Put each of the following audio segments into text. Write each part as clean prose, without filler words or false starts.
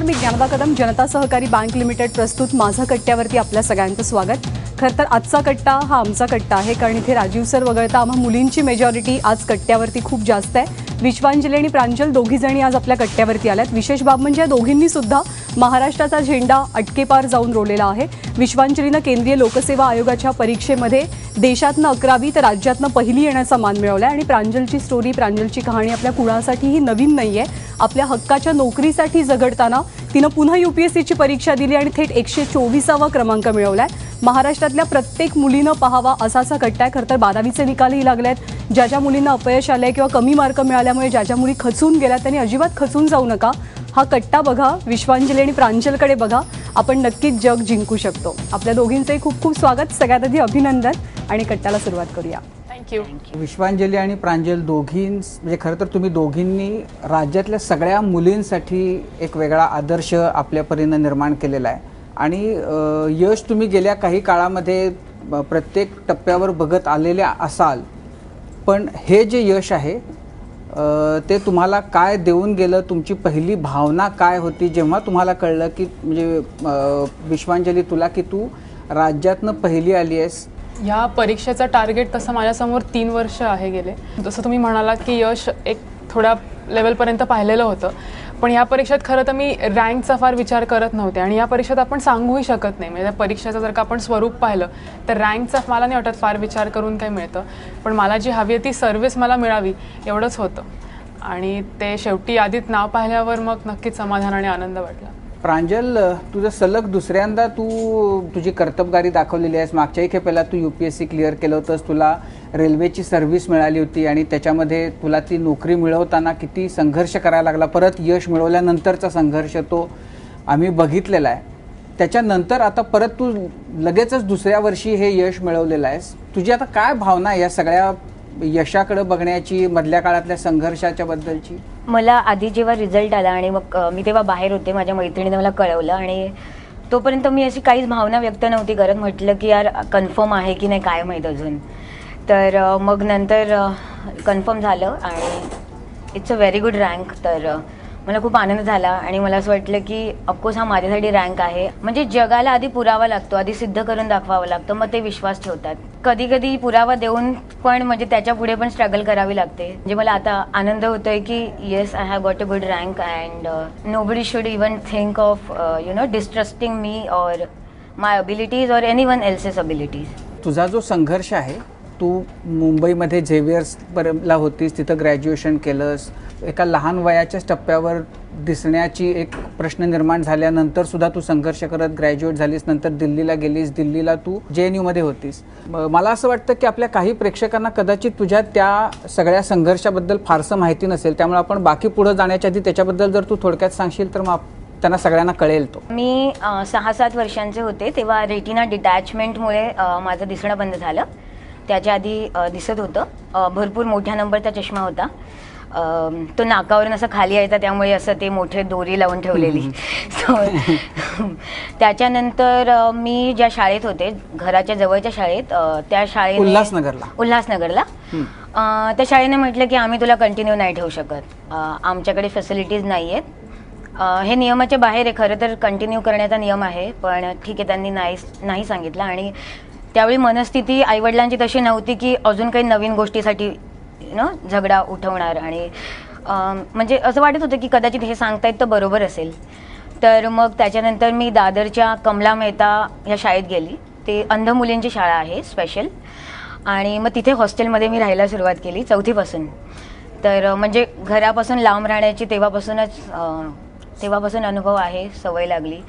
नमस्कार, मी ज्ञानदा कदम, जनता सहकारी bank limited प्रस्तुत माझा कट्ट्यावरती आपल्या सगळ्यांचं स्वागत। खरं तर आजचा कट्टा हा आमचा कट्टा आहे, कारण इथे राजीव सर वगळता आम्हा मुलींची मेजॉरिटी आज कट्ट्यावरती खूप जास्त आहे। विश्वांजली आणि प्रांजल दोघी जणी आज आपल्या कट्ट्यावरती आल्यात। विशेष बाब म्हणजे दोघींनी सुद्धा महाराष्ट्राचा झेंडा अटकेपार जाऊन रोवलेला आहे। विश्वांजलीनं केंद्रीय लोकसेवा आयोगाच्या परीक्षेमध्ये देशातनं 11वी तर राज्यातनं पहिली येण्याचा मान मिळवला आणि प्रांजलची स्टोरी, प्रांजलची कहाणी आपल्या कुणासाठीही नवीन नाहीये। आपल्या हक्काच्या नोकरीसाठी झगडताना तिनं पुन्हा यूपीएससीची परीक्षा दिली आणि थेट 124वा क्रमांक मिळवलाय। महाराष्ट्रातल्या प्रत्येक मुलीनं पाहावा असाचा कट्टा आहे। खरं तर 12वीचे निकालही लागलेत। ज्या मुलींना अपयश आलंय किंवा कमी मार्क मिळाल्यामुळे ज्या मुली खचून गेल्या त्यांनी अजिबात खचून जाऊ नका। हा कट्टा बघा, विश्वांजली आणि प्रांजलकडे बघा, आपण नक्कीच जग जिंकू शकतो। आपल्या दोघींचंही खूप खूप स्वागत, सगळ्यात आधी अभिनंदन आणि कट्ट्याला सुरुवात करूया। थँक्यू। विश्वांजली आणि प्रांजल म्हणजे खरं तर तुम्ही दोघींनी राज्यातल्या सगळ्या मुलींसाठी एक वेगळा आदर्श आपल्या परीनं निर्माण केलेला आहे आणि यश तुम्ही गेल्या काही काळामध्ये प्रत्येक टप्प्यावर बघत आलेल्या असाल, पण हे जे यश आहे ते तुम्हाला काय देऊन गेलं? तुमची पहिली भावना काय होती जेव्हा तुम्हाला कळलं की म्हणजे विश्वांजली तुला की तू राज्यातनं पहिली आली आहेस? ह्या परीक्षेचं टार्गेट तसं माझ्यासमोर 3 वर्ष आहे गेले। जसं तुम्ही म्हणालात की यश एक थोड्या लेवलपर्यंत पाहिलेलं होतं, पण ह्या परीक्षेत खरं तर मी रँकचा फार विचार करत नव्हते आणि या परीक्षेत आपण सांगूही शकत नाही। म्हणजे परीक्षेचं जर का आपण स्वरूप पाहिलं तर रँकचा मला नाही वाटत फार विचार करून काही मिळतं, पण मला जी हवी आहे ती सर्व्हिस मला मिळावी एवढंच होतं आणि ते शेवटी यादीत नाव पाहिल्यावर मग नक्कीच समाधान आणि आनंद वाटला। प्रांजल, तुझं सलग दुसऱ्यांदा तुझी कर्तबगारी दाखवलेली आहेस। मागच्याही खेपेला तू यूपीएससी क्लिअर केलं होतंस, तुला रेल्वेची सर्व्हिस मिळाली होती आणि त्याच्यामध्ये तुला ती नोकरी मिळवताना किती संघर्ष करायला लागला। परत यश मिळवल्यानंतरचा संघर्ष तो आम्ही बघितलेला आहे। त्याच्यानंतर आता परत तू लगेचच दुसऱ्या वर्षी हे यश मिळवलेलं आहेस। तुझी आता काय भावना आहे या सगळ्या यशाकडे बघण्याची, मधल्या काळातल्या संघर्षाच्या बद्दलची? मला आधी जेव्हा रिझल्ट आला आणि मग मी तेव्हा बाहेर होते, माझ्या मैत्रिणीने मला कळवलं आणि तोपर्यंत मी अशी काहीच भावना व्यक्त नव्हती करत। म्हटलं की यार कन्फर्म आहे की नाही काय माहीत अजून। तर मग नंतर कन्फर्म झालं आणि it's a very good rank. तर मला खूप आनंद झाला आणि मला असं वाटलं की ऑफकोर्स हा माझ्यासाठी रँक आहे। म्हणजे जगाला आधी पुरावा लागतो, आधी सिद्ध करून दाखवावं लागतं, मग ते विश्वास ठेवतात। कधी कधी पुरावा देऊन पण म्हणजे त्याच्या पुढे पण स्ट्रगल करावी लागते। म्हणजे मला आता आनंद होतोय की yes, I have got a good rank and nobody should even think of distrusting me और माय अबिलिटीज और एनीवन एल्सेस अबिलिटीज। तुझा जो संघर्ष आहे, तू मुंबईमध्ये झेवियर्सला होतीस, तिथं ग्रॅज्युएशन केलंस, एका लहान वयाच्याच टप्प्यावर दिसण्याची एक प्रश्न निर्माण झाल्यानंतर सुद्धा तू संघर्ष करत ग्रॅज्युएट झालीस। नंतर दिल्लीला गेलीस, दिल्लीला तू JNUमध्ये होतीस। मला असं वाटतं की आपल्या काही प्रेक्षकांना कदाचित तुझ्या त्या सगळ्या संघर्षाबद्दल फारसं माहिती नसेल, त्यामुळे आपण बाकी पुढे जाण्याच्या आधी त्याच्याबद्दल जर तू थोडक्यात सांगशील तर मग त्यांना सगळ्यांना कळेल। तो मी 6-7 वर्षांचे होते तेव्हा रेटिना डिटॅचमेंटमुळे माझं दिसणं बंद झालं। त्याच्या आधी दिसत होतं, भरपूर मोठ्या नंबरचा चष्मा होता, तो नाकावरून असं खाली यायचा, त्यामुळे असं ते मोठे दोरी लावून ठेवलेली। सो त्याच्यानंतर मी ज्या शाळेत होते, घराच्या जवळच्या शाळेत, त्या शाळेत उल्हासनगरला त्या शाळेने म्हटलं की आम्ही तुला कंटिन्यू नाही ठेवू शकत, आमच्याकडे फॅसिलिटीज नाही आहेत। हे नियमाच्या बाहेर आहे, खरं तर कंटिन्यू करण्याचा नियम आहे, पण ठीक आहे त्यांनी नाही सांगितलं। आणि त्यावेळी मनस्थिती आईवडिलांची तशी नव्हती की अजून काही नवीन गोष्टीसाठी झगडा उठवणार आणि म्हणजे असं वाटत होतं की कदाचित हे सांगतायत तर बरोबर असेल। तर मग त्याच्यानंतर मी दादरच्या कमला मेहता ह्या शाळेत गेली। ते अंध मुलींची शाळा आहे स्पेशल, आणि मग तिथे हॉस्टेलमध्ये मी राहायला सुरुवात केली 4थीपासून। तर म्हणजे घरापासून लांब राहण्याची तेव्हापासून अनुभव आहे, सवय लागली।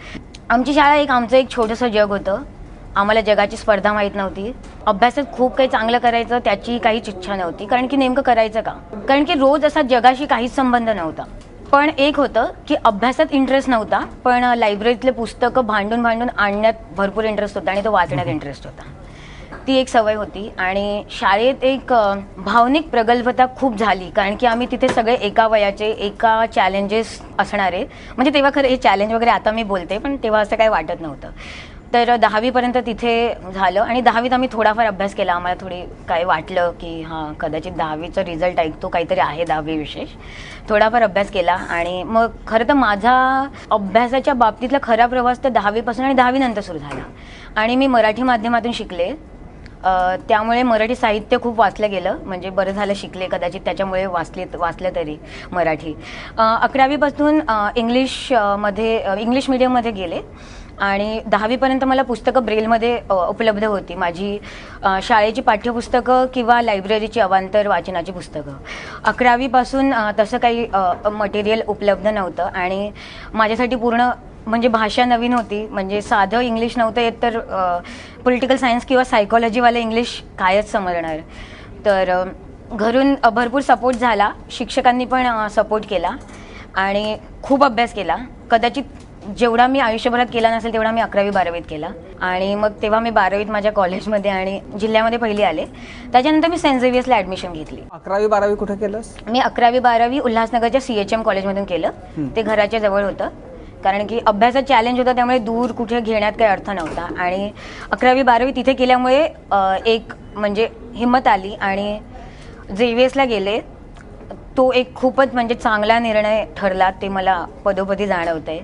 आमची शाळा आमचं एक छोटंसं जग होतं। आम्हाला जगाची स्पर्धा माहीत नव्हती, अभ्यासात खूप काही चांगलं करायचं त्याची काहीच इच्छा नव्हती, कारण की नेमकं करायचं का, कारण की रोज असा जगाशी काहीच संबंध नव्हता। पण एक होतं की अभ्यासात इंटरेस्ट नव्हता, पण लायब्ररीतले पुस्तकं भांडून आणण्यात भरपूर इंटरेस्ट होता आणि तो वाचण्यात इंटरेस्ट होता। ती एक सवय होती आणि शाळेत एक भावनिक प्रगल्भता खूप झाली, कारण की आम्ही तिथे सगळे एका वयाचे, एका चॅलेंजेस असणारे। म्हणजे तेव्हा खरं हे चॅलेंज वगैरे आता मी बोलते, पण तेव्हा असं काही वाटत नव्हतं। तर 10वीपर्यंत तिथे झालं आणि 10वीत आम्ही थोडाफार अभ्यास केला. आम्हाला थोडी काय वाटलं की हां कदाचित 10वीचा रिझल्ट ऐकतो काहीतरी आहे 10वी विशेष. थोडाफार अभ्यास केला आणि मग खरं तर माझा अभ्यासाच्या बाबतीतला खरा प्रवास तर 10वीपासून आणि 10वीनंतर सुरू झाला. आणि मी मराठी माध्यमातून शिकले, त्यामुळे मराठी साहित्य खूप वाचलं गेलं. म्हणजे बरं झालं शिकले, कदाचित त्याच्यामुळे वाचलं तरी मराठी. 11वीपासून इंग्लिश मीडियममध्ये गेले आणि 10वीपर्यंत मला पुस्तकं ब्रेलमध्ये उपलब्ध होती. माझी शाळेची पाठ्यपुस्तकं किंवा लायब्ररीची अवांतर वाचनाची पुस्तकं. 11वीपासून तसं काही मटेरियल उपलब्ध नव्हतं आणि माझ्यासाठी पूर्ण म्हणजे भाषा नवीन होती. म्हणजे साधं इंग्लिश नव्हतं येत तर पॉलिटिकल सायन्स किंवा सायकॉलॉजीवालं इंग्लिश कायच समजणार. तर घरून भरपूर सपोर्ट झाला, शिक्षकांनी पण सपोर्ट केला आणि खूप अभ्यास केला. कदाचित जेवढा मी आयुष्यभरात केला नसेल तेवढा मी 11वी-12वीत केला. आणि मग तेव्हा मी 12वीत माझ्या कॉलेजमध्ये आणि जिल्ह्यामध्ये पहिली आले. त्याच्यानंतर मी सेंट झेवियर्सला ॲडमिशन घेतली. 11वी-12वी कुठे केलंस? मी 11वी-12वी उल्हासनगरच्या CHM कॉलेजमधून केलं. ते घराच्या जवळ होतं कारण की अभ्यासात चॅलेंज होता, त्यामुळे दूर कुठे घेण्यात काही अर्थ नव्हता. आणि 11वी-12वी तिथे केल्यामुळे एक म्हणजे हिंमत आली आणि JVSला गेले. तो एक खूपच म्हणजे चांगला निर्णय ठरला, ते मला पदोपदी जाणवतंय.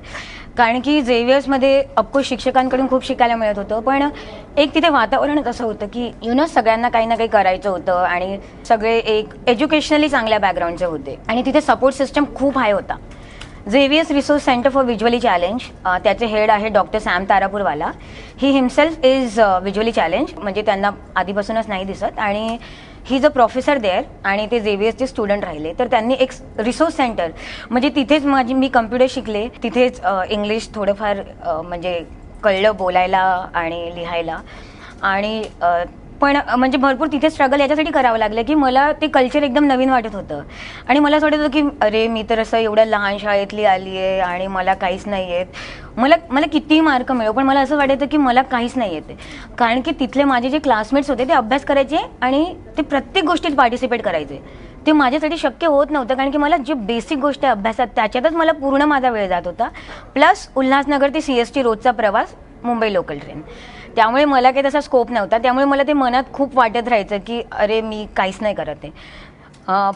कारण की JVSमध्ये ऑफकोर्स शिक्षकांकडून खूप शिकायला मिळत होतं, पण एक तिथे वातावरणच असं होतं की सगळ्यांना काही ना काही करायचं होतं आणि सगळे एक एज्युकेशनली चांगल्या बॅकग्राऊंडचे होते आणि तिथे सपोर्ट सिस्टम खूप हाय होता. JVS resource centre for visually challenge, त्याचे हेड आहे doctor Sam Tarapurwala. He himself is visually challenge, म्हणजे त्यांना आधीपासूनच नाही दिसत आणि he is a professor there आणि ते JVSचे स्टुडंट राहिले. तर त्यांनी एक रिसोर्स सेंटर म्हणजे तिथेच मी कम्प्युटर शिकले, तिथेच इंग्लिश थोडंफार म्हणजे कळलं बोलायला आणि लिहायला. आणि पण म्हणजे भरपूर तिथे स्ट्रगल याच्यासाठी करावं लागलं की मला ते कल्चर एकदम नवीन वाटत होतं आणि मला असं वाटत होतं की अरे मी तर असं एवढ्या लहान शाळेतली आली आहे आणि मला काहीच नाही येत. मला कितीही मार्क मिळो, पण मला असं वाटायचं की मला काहीच नाही येते. कारण की तिथले माझे जे क्लासमेट्स होते ते अभ्यास करायचे आणि ते प्रत्येक गोष्टीत पार्टिसिपेट करायचे. ते माझ्यासाठी शक्य होत नव्हतं कारण की मला जे बेसिक गोष्ट आहे अभ्यासात त्याच्यातच मला पूर्ण माझा वेळ जात होता. प्लस उल्हासनगर ते CST रोजचा प्रवास, मुंबई लोकल ट्रेन, त्यामुळे मला काही तसा स्कोप नव्हता. त्यामुळे मला ते मनात खूप वाटत राहायचं की अरे मी काहीच नाही करत आहे.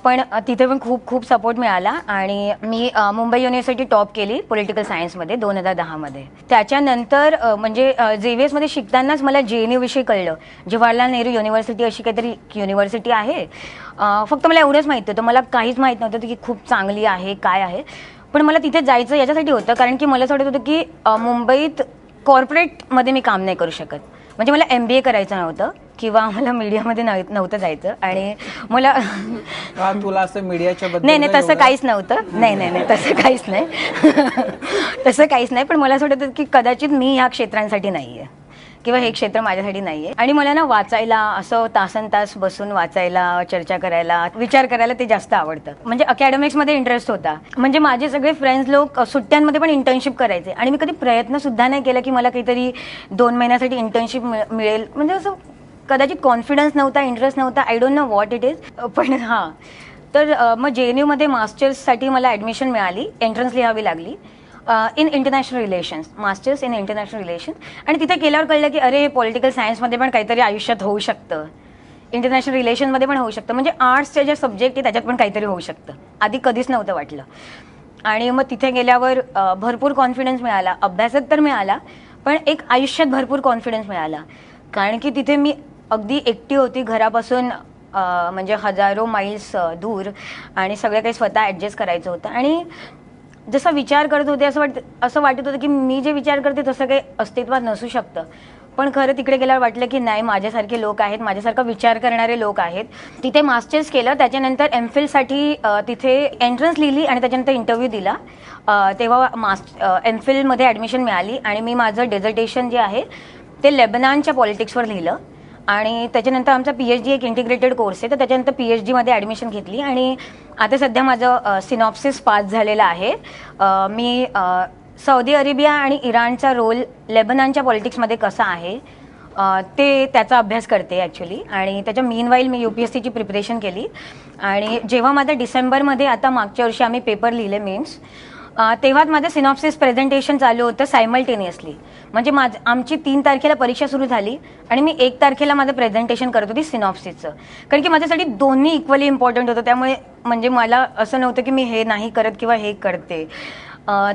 पण तिथे पण खूप खूप सपोर्ट मिळाला आणि मी मुंबई युनिव्हर्सिटी टॉप केली पॉलिटिकल सायन्समध्ये 2010मध्ये. त्याच्यानंतर म्हणजे JVSमध्ये शिकतानाच मला JNU विषयी कळलं. जवाहरलाल नेहरू युनिव्हर्सिटी अशी काहीतरी युनिव्हर्सिटी आहे. फक्त मला एवढंच माहिती होतं, मला काहीच माहीत नव्हतं की खूप चांगली आहे काय आहे. पण मला तिथे जायचं याच्यासाठी होतं कारण की मला असं वाटत होतं की मुंबईत कॉर्पोरेटमध्ये मी काम नाही करू शकत. म्हणजे मला MBA करायचं नव्हतं किंवा मला मीडियामध्ये नव्हतं जायचं. आणि मला तुला असं मीडियाच्या बद्दल नाही तसं काहीच नव्हतं. नाही तसं काहीच नाही तसं काहीच नाही. पण मला असं वाटतं की कदाचित मी ह्या क्षेत्रांसाठी नाही आहे किंवा हे क्षेत्र माझ्यासाठी नाही आहे. आणि मला ना वाचायला, असं तासनतास बसून वाचायला, चर्चा करायला, विचार करायला ते जास्त आवडतं. म्हणजे अकॅडमिक्समध्ये इंटरेस्ट होता. म्हणजे माझे सगळे फ्रेंड्स लोक सुट्ट्यांमध्ये पण इंटर्नशिप करायचे आणि मी कधी प्रयत्न सुद्धा नाही केला की मला काहीतरी 2 महिन्यासाठी इंटर्नशिप मिळेल. म्हणजे असं कदाचित कॉन्फिडन्स नव्हता, इंटरेस्ट नव्हता, I don't know what it is. पण हां, तर मग JNUमध्ये मास्टर्ससाठी मला ॲडमिशन मिळाली. एंट्रन्स लिहावी लागली in international relations, masters in international relation. आणि तिथे केल्यावर कळलं की अरे पॉलिटिकल सायन्समध्ये पण काहीतरी आयुष्यात होऊ शकतं, इंटरनॅशनल रिलेशनमध्ये पण होऊ शकतं. म्हणजे आर्ट्सचे जे सब्जेक्ट आहे त्याच्यात पण काहीतरी होऊ शकतं. आधी कधीच नव्हतं वाटलं. आणि मग तिथे गेल्यावर भरपूर कॉन्फिडन्स मिळाला. अभ्यासात तर मिळाला, पण एक आयुष्यात भरपूर कॉन्फिडन्स मिळाला. कारण की तिथे मी अगदी एकटी होती घरापासून, म्हणजे हजारो माईल्स दूर, आणि सगळं काही स्वतः ॲडजस्ट करायचं होतं. आणि जसा विचार करत होते असं वाटत होतं की मी जे विचार करते तसं काही अस्तित्वात नसू शकतं. पण खरं तिकडे गेल्यावर वाटलं की नाही, माझ्यासारखे लोक आहेत, माझ्यासारखा विचार करणारे लोक आहेत. तिथे मास्टर्स केलं. त्याच्यानंतर MPhilसाठी तिथे एंट्रन्स लिहिली आणि त्याच्यानंतर इंटरव्ह्यू दिला. तेव्हा MPhilमध्ये ॲडमिशन मिळाली आणि मी माझं डेझर्टेशन जे आहे ते लेबनॉनच्या पॉलिटिक्सवर लिहिलं. आणि त्याच्यानंतर आमचा PhD एक इंटिग्रेटेड कोर्स आहे, तर त्याच्यानंतर PhDमध्ये ॲडमिशन घेतली. आणि आता सध्या माझं सिनॉप्सिस पास झालेलं आहे. मी सौदी अरेबिया आणि इराणचा रोल लेबनॉनच्या पॉलिटिक्समध्ये कसा आहे त्याचा अभ्यास करते ॲक्च्युली. आणि त्याच्या मीनवाईल मी UPSCची प्रिपरेशन केली. आणि जेव्हा माझा डिसेंबरमध्ये, आता मागच्या वर्षी आम्ही पेपर लिहिले मेन्स, तेव्हाच माझं सिनॉप्सिस प्रेझेंटेशन चालू होतं सायमल्टेनियसली. म्हणजे आमची 3 तारखेला परीक्षा सुरू झाली आणि मी 1 तारखेला माझं प्रेझेंटेशन करत होती सिनॉप्सिसचं. कारण की माझ्यासाठी दोन्ही इक्वली इम्पॉर्टंट होतं. त्यामुळे म्हणजे मला असं नव्हतं की मी हे नाही करत किंवा हे करते.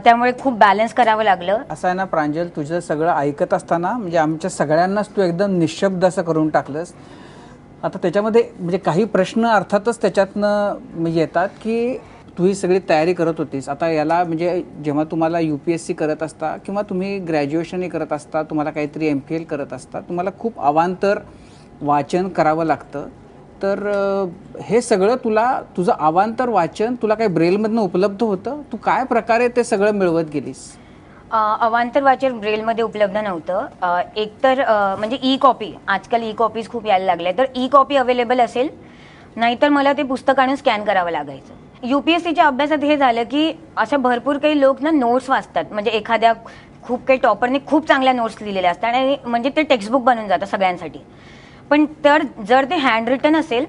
त्यामुळे खूप बॅलन्स करावं लागलं. असं आहे ना प्रांजल, तुझं सगळं ऐकत असताना म्हणजे आमच्या सगळ्यांनाच तू एकदम निशब्द असं करून टाकलंस. आता त्याच्यामध्ये म्हणजे काही प्रश्न अर्थातच त्याच्यातनं येतात की तू ही सगळी तयारी करत होतीस. आता याला म्हणजे जेव्हा तुम्हाला UPSC करत असता किंवा तुम्ही ग्रॅज्युएशनही करत असता, तुम्हाला काहीतरी MPhil करत असता, तुम्हाला खूप अवांतर वाचन करावं लागतं. तर हे सगळं तुझं अवांतर वाचन तुला काही ब्रेलमधनं उपलब्ध होतं? तू काय प्रकारे ते सगळं मिळवत गेलीस? अवांतर वाचन ब्रेलमध्ये उपलब्ध नव्हतं. एकतर म्हणजे ई-कॉपी, आजकाल ई-कॉपीज खूप यायला लागल्या, तर ई-कॉपी अवेलेबल असेल, नाहीतर मला ते पुस्तक आणून स्कॅन करावं लागायचं. UPSCच्या अभ्यासात हे झालं की अशा भरपूर काही लोक ना नोट्स वाचतात. म्हणजे एखाद्या खूप काही टॉपरने खूप चांगल्या नोट्स लिहिलेल्या असतात आणि म्हणजे ते टेक्स्टबुक बनून जातं सगळ्यांसाठी. पण जर ते हँड रिटन असेल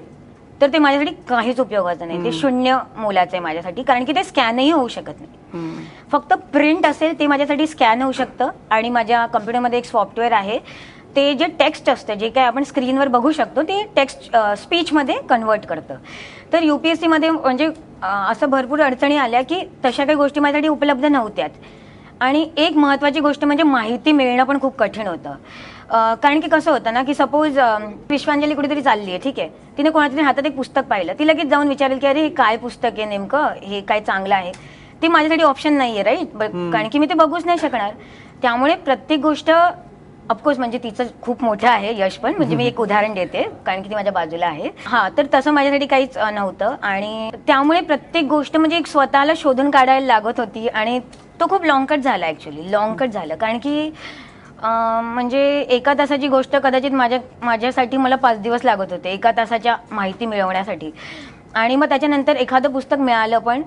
तर ते माझ्यासाठी काहीच उपयोगाचं नाही. ते शून्य मोलाचं आहे माझ्यासाठी, कारण की ते स्कॅनही होऊ शकत नाही. फक्त प्रिंट असेल ते माझ्यासाठी स्कॅन होऊ शकतं. आणि माझ्या कम्प्युटरमध्ये एक सॉफ्टवेअर आहे, ते जे टेक्स्ट असतं, जे काय आपण स्क्रीनवर बघू शकतो, ते टेक्स्ट स्पीचमध्ये कन्वर्ट करतं. तर UPSCमध्ये म्हणजे असं भरपूर अडचणी आल्या की तशा काही गोष्टी माझ्यासाठी उपलब्ध नव्हत्याच. आणि एक महत्त्वाची गोष्ट म्हणजे माहिती मिळणं पण खूप कठीण होतं. कारण की कसं होतं ना की सपोज विश्वांजली कुठेतरी चालली आहे, ठीक आहे, तिने कोणाच्या हातात एक पुस्तक पाहिलं, ती लगेच जाऊन विचारेल की अरे हे काय पुस्तक आहे नेमकं, हे काय चांगलं आहे. ते माझ्यासाठी ऑप्शन नाही आहे, राईट, कारण की मी ते बघूच नाही शकणार. त्यामुळे प्रत्येक गोष्ट ऑफकोर्स म्हणजे तिचं खूप मोठं आहे यश, पण म्हणजे मी एक उदाहरण देते कारण की ती माझ्या बाजूला आहे. तर तसं माझ्यासाठी काहीच नव्हतं आणि त्यामुळे प्रत्येक गोष्ट म्हणजे एक स्वतःला शोधून काढायला लागत होती. आणि तो खूप लॉंग कट झाला, ॲक्च्युली लॉंग कट झालं. कारण की म्हणजे 1 तासाची गोष्ट कदाचित माझ्यासाठी मला 5 दिवस लागत होते 1 तासाच्या माहिती मिळवण्यासाठी. आणि मग त्याच्यानंतर एखादं पुस्तक मिळालं, पण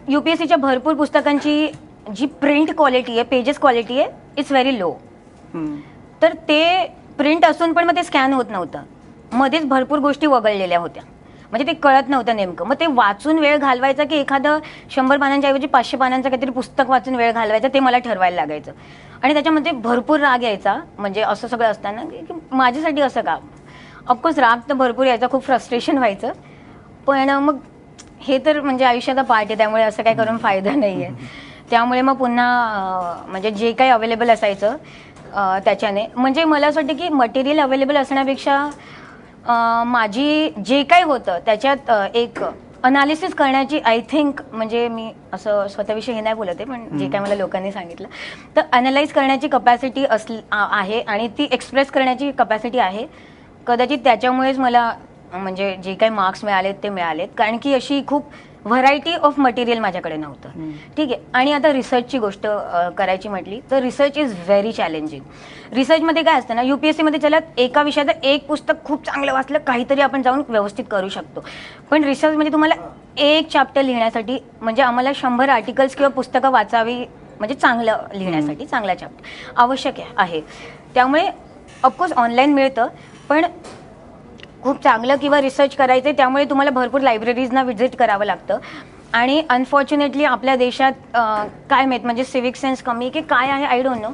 UPSCच्या भरपूर पुस्तकांची जी प्रिंट क्वालिटी आहे, पेजेस क्वालिटी आहे, इट्स व्हेरी लो. तर ते प्रिंट असून पण मग ते स्कॅन होत नव्हतं. मध्येच भरपूर गोष्टी वगळलेल्या होत्या, म्हणजे ते कळत नव्हतं नेमकं. मग ते वाचून वेळ घालवायचा की एखादं 100 पानांच्या ऐवजी 500 पानांचं काहीतरी पुस्तक वाचून वेळ घालवायचा, ते मला ठरवायला लागायचं. आणि त्याच्यामध्ये भरपूर राग यायचा. म्हणजे असं सगळं असताना की माझ्यासाठी असं का. ऑफकोर्स राग तर भरपूर यायचा, खूप फ्रस्ट्रेशन व्हायचं. पण मग हे तर म्हणजे आयुष्याचा पार्ट आहे, त्यामुळे असं काही करून फायदा नाही आहे. त्यामुळे मग पुन्हा म्हणजे जे काही अवेलेबल असायचं त्याच्याने, म्हणजे मला असं वाटतं की मटेरियल अवेलेबल असण्यापेक्षा माझी जे काही होतं त्याच्यात एक अनालिसिस करण्याची आय थिंक, म्हणजे मी असं स्वतःविषयी हे नाही बोलत आहे, पण जे काय मला लोकांनी सांगितलं, तर अनालाइज करण्याची कपॅसिटी आहे आणि ती एक्सप्रेस करण्याची कपॅसिटी आहे. कदाचित त्याच्यामुळेच मला म्हणजे जे काही मार्क्स मिळालेत ते मिळालेत, कारण की अशी खूप व्हरायटी ऑफ मटेरियल माझ्याकडे नव्हतं. ठीक आहे. आणि आता रिसर्चची गोष्ट करायची म्हटली तर रिसर्च इज व्हेरी चॅलेंजिंग. रिसर्चमध्ये काय असतं ना, UPSCमध्ये चला एका विषयाचं एक पुस्तक खूप चांगलं वाचलं, काहीतरी आपण जाऊन व्यवस्थित करू शकतो. पण रिसर्चमध्ये तुम्हाला एक चॅप्टर लिहिण्यासाठी म्हणजे आम्हाला 100 आर्टिकल्स किंवा पुस्तकं वाचावी, म्हणजे चांगलं लिहिण्यासाठी चांगला चॅप्टर आवश्यक आहे. त्यामुळे ऑफकोर्स ऑनलाईन मिळतं, पण खूप चांगलं किंवा रिसर्च करायचं, त्यामुळे तुम्हाला भरपूर लायब्ररीजना व्हिजिट करावं लागतं. आणि अनफॉर्च्युनेटली आपल्या देशात काय माहीत, म्हणजे सिव्हिक सेन्स कमी की काय आहे, आय डोंट नो.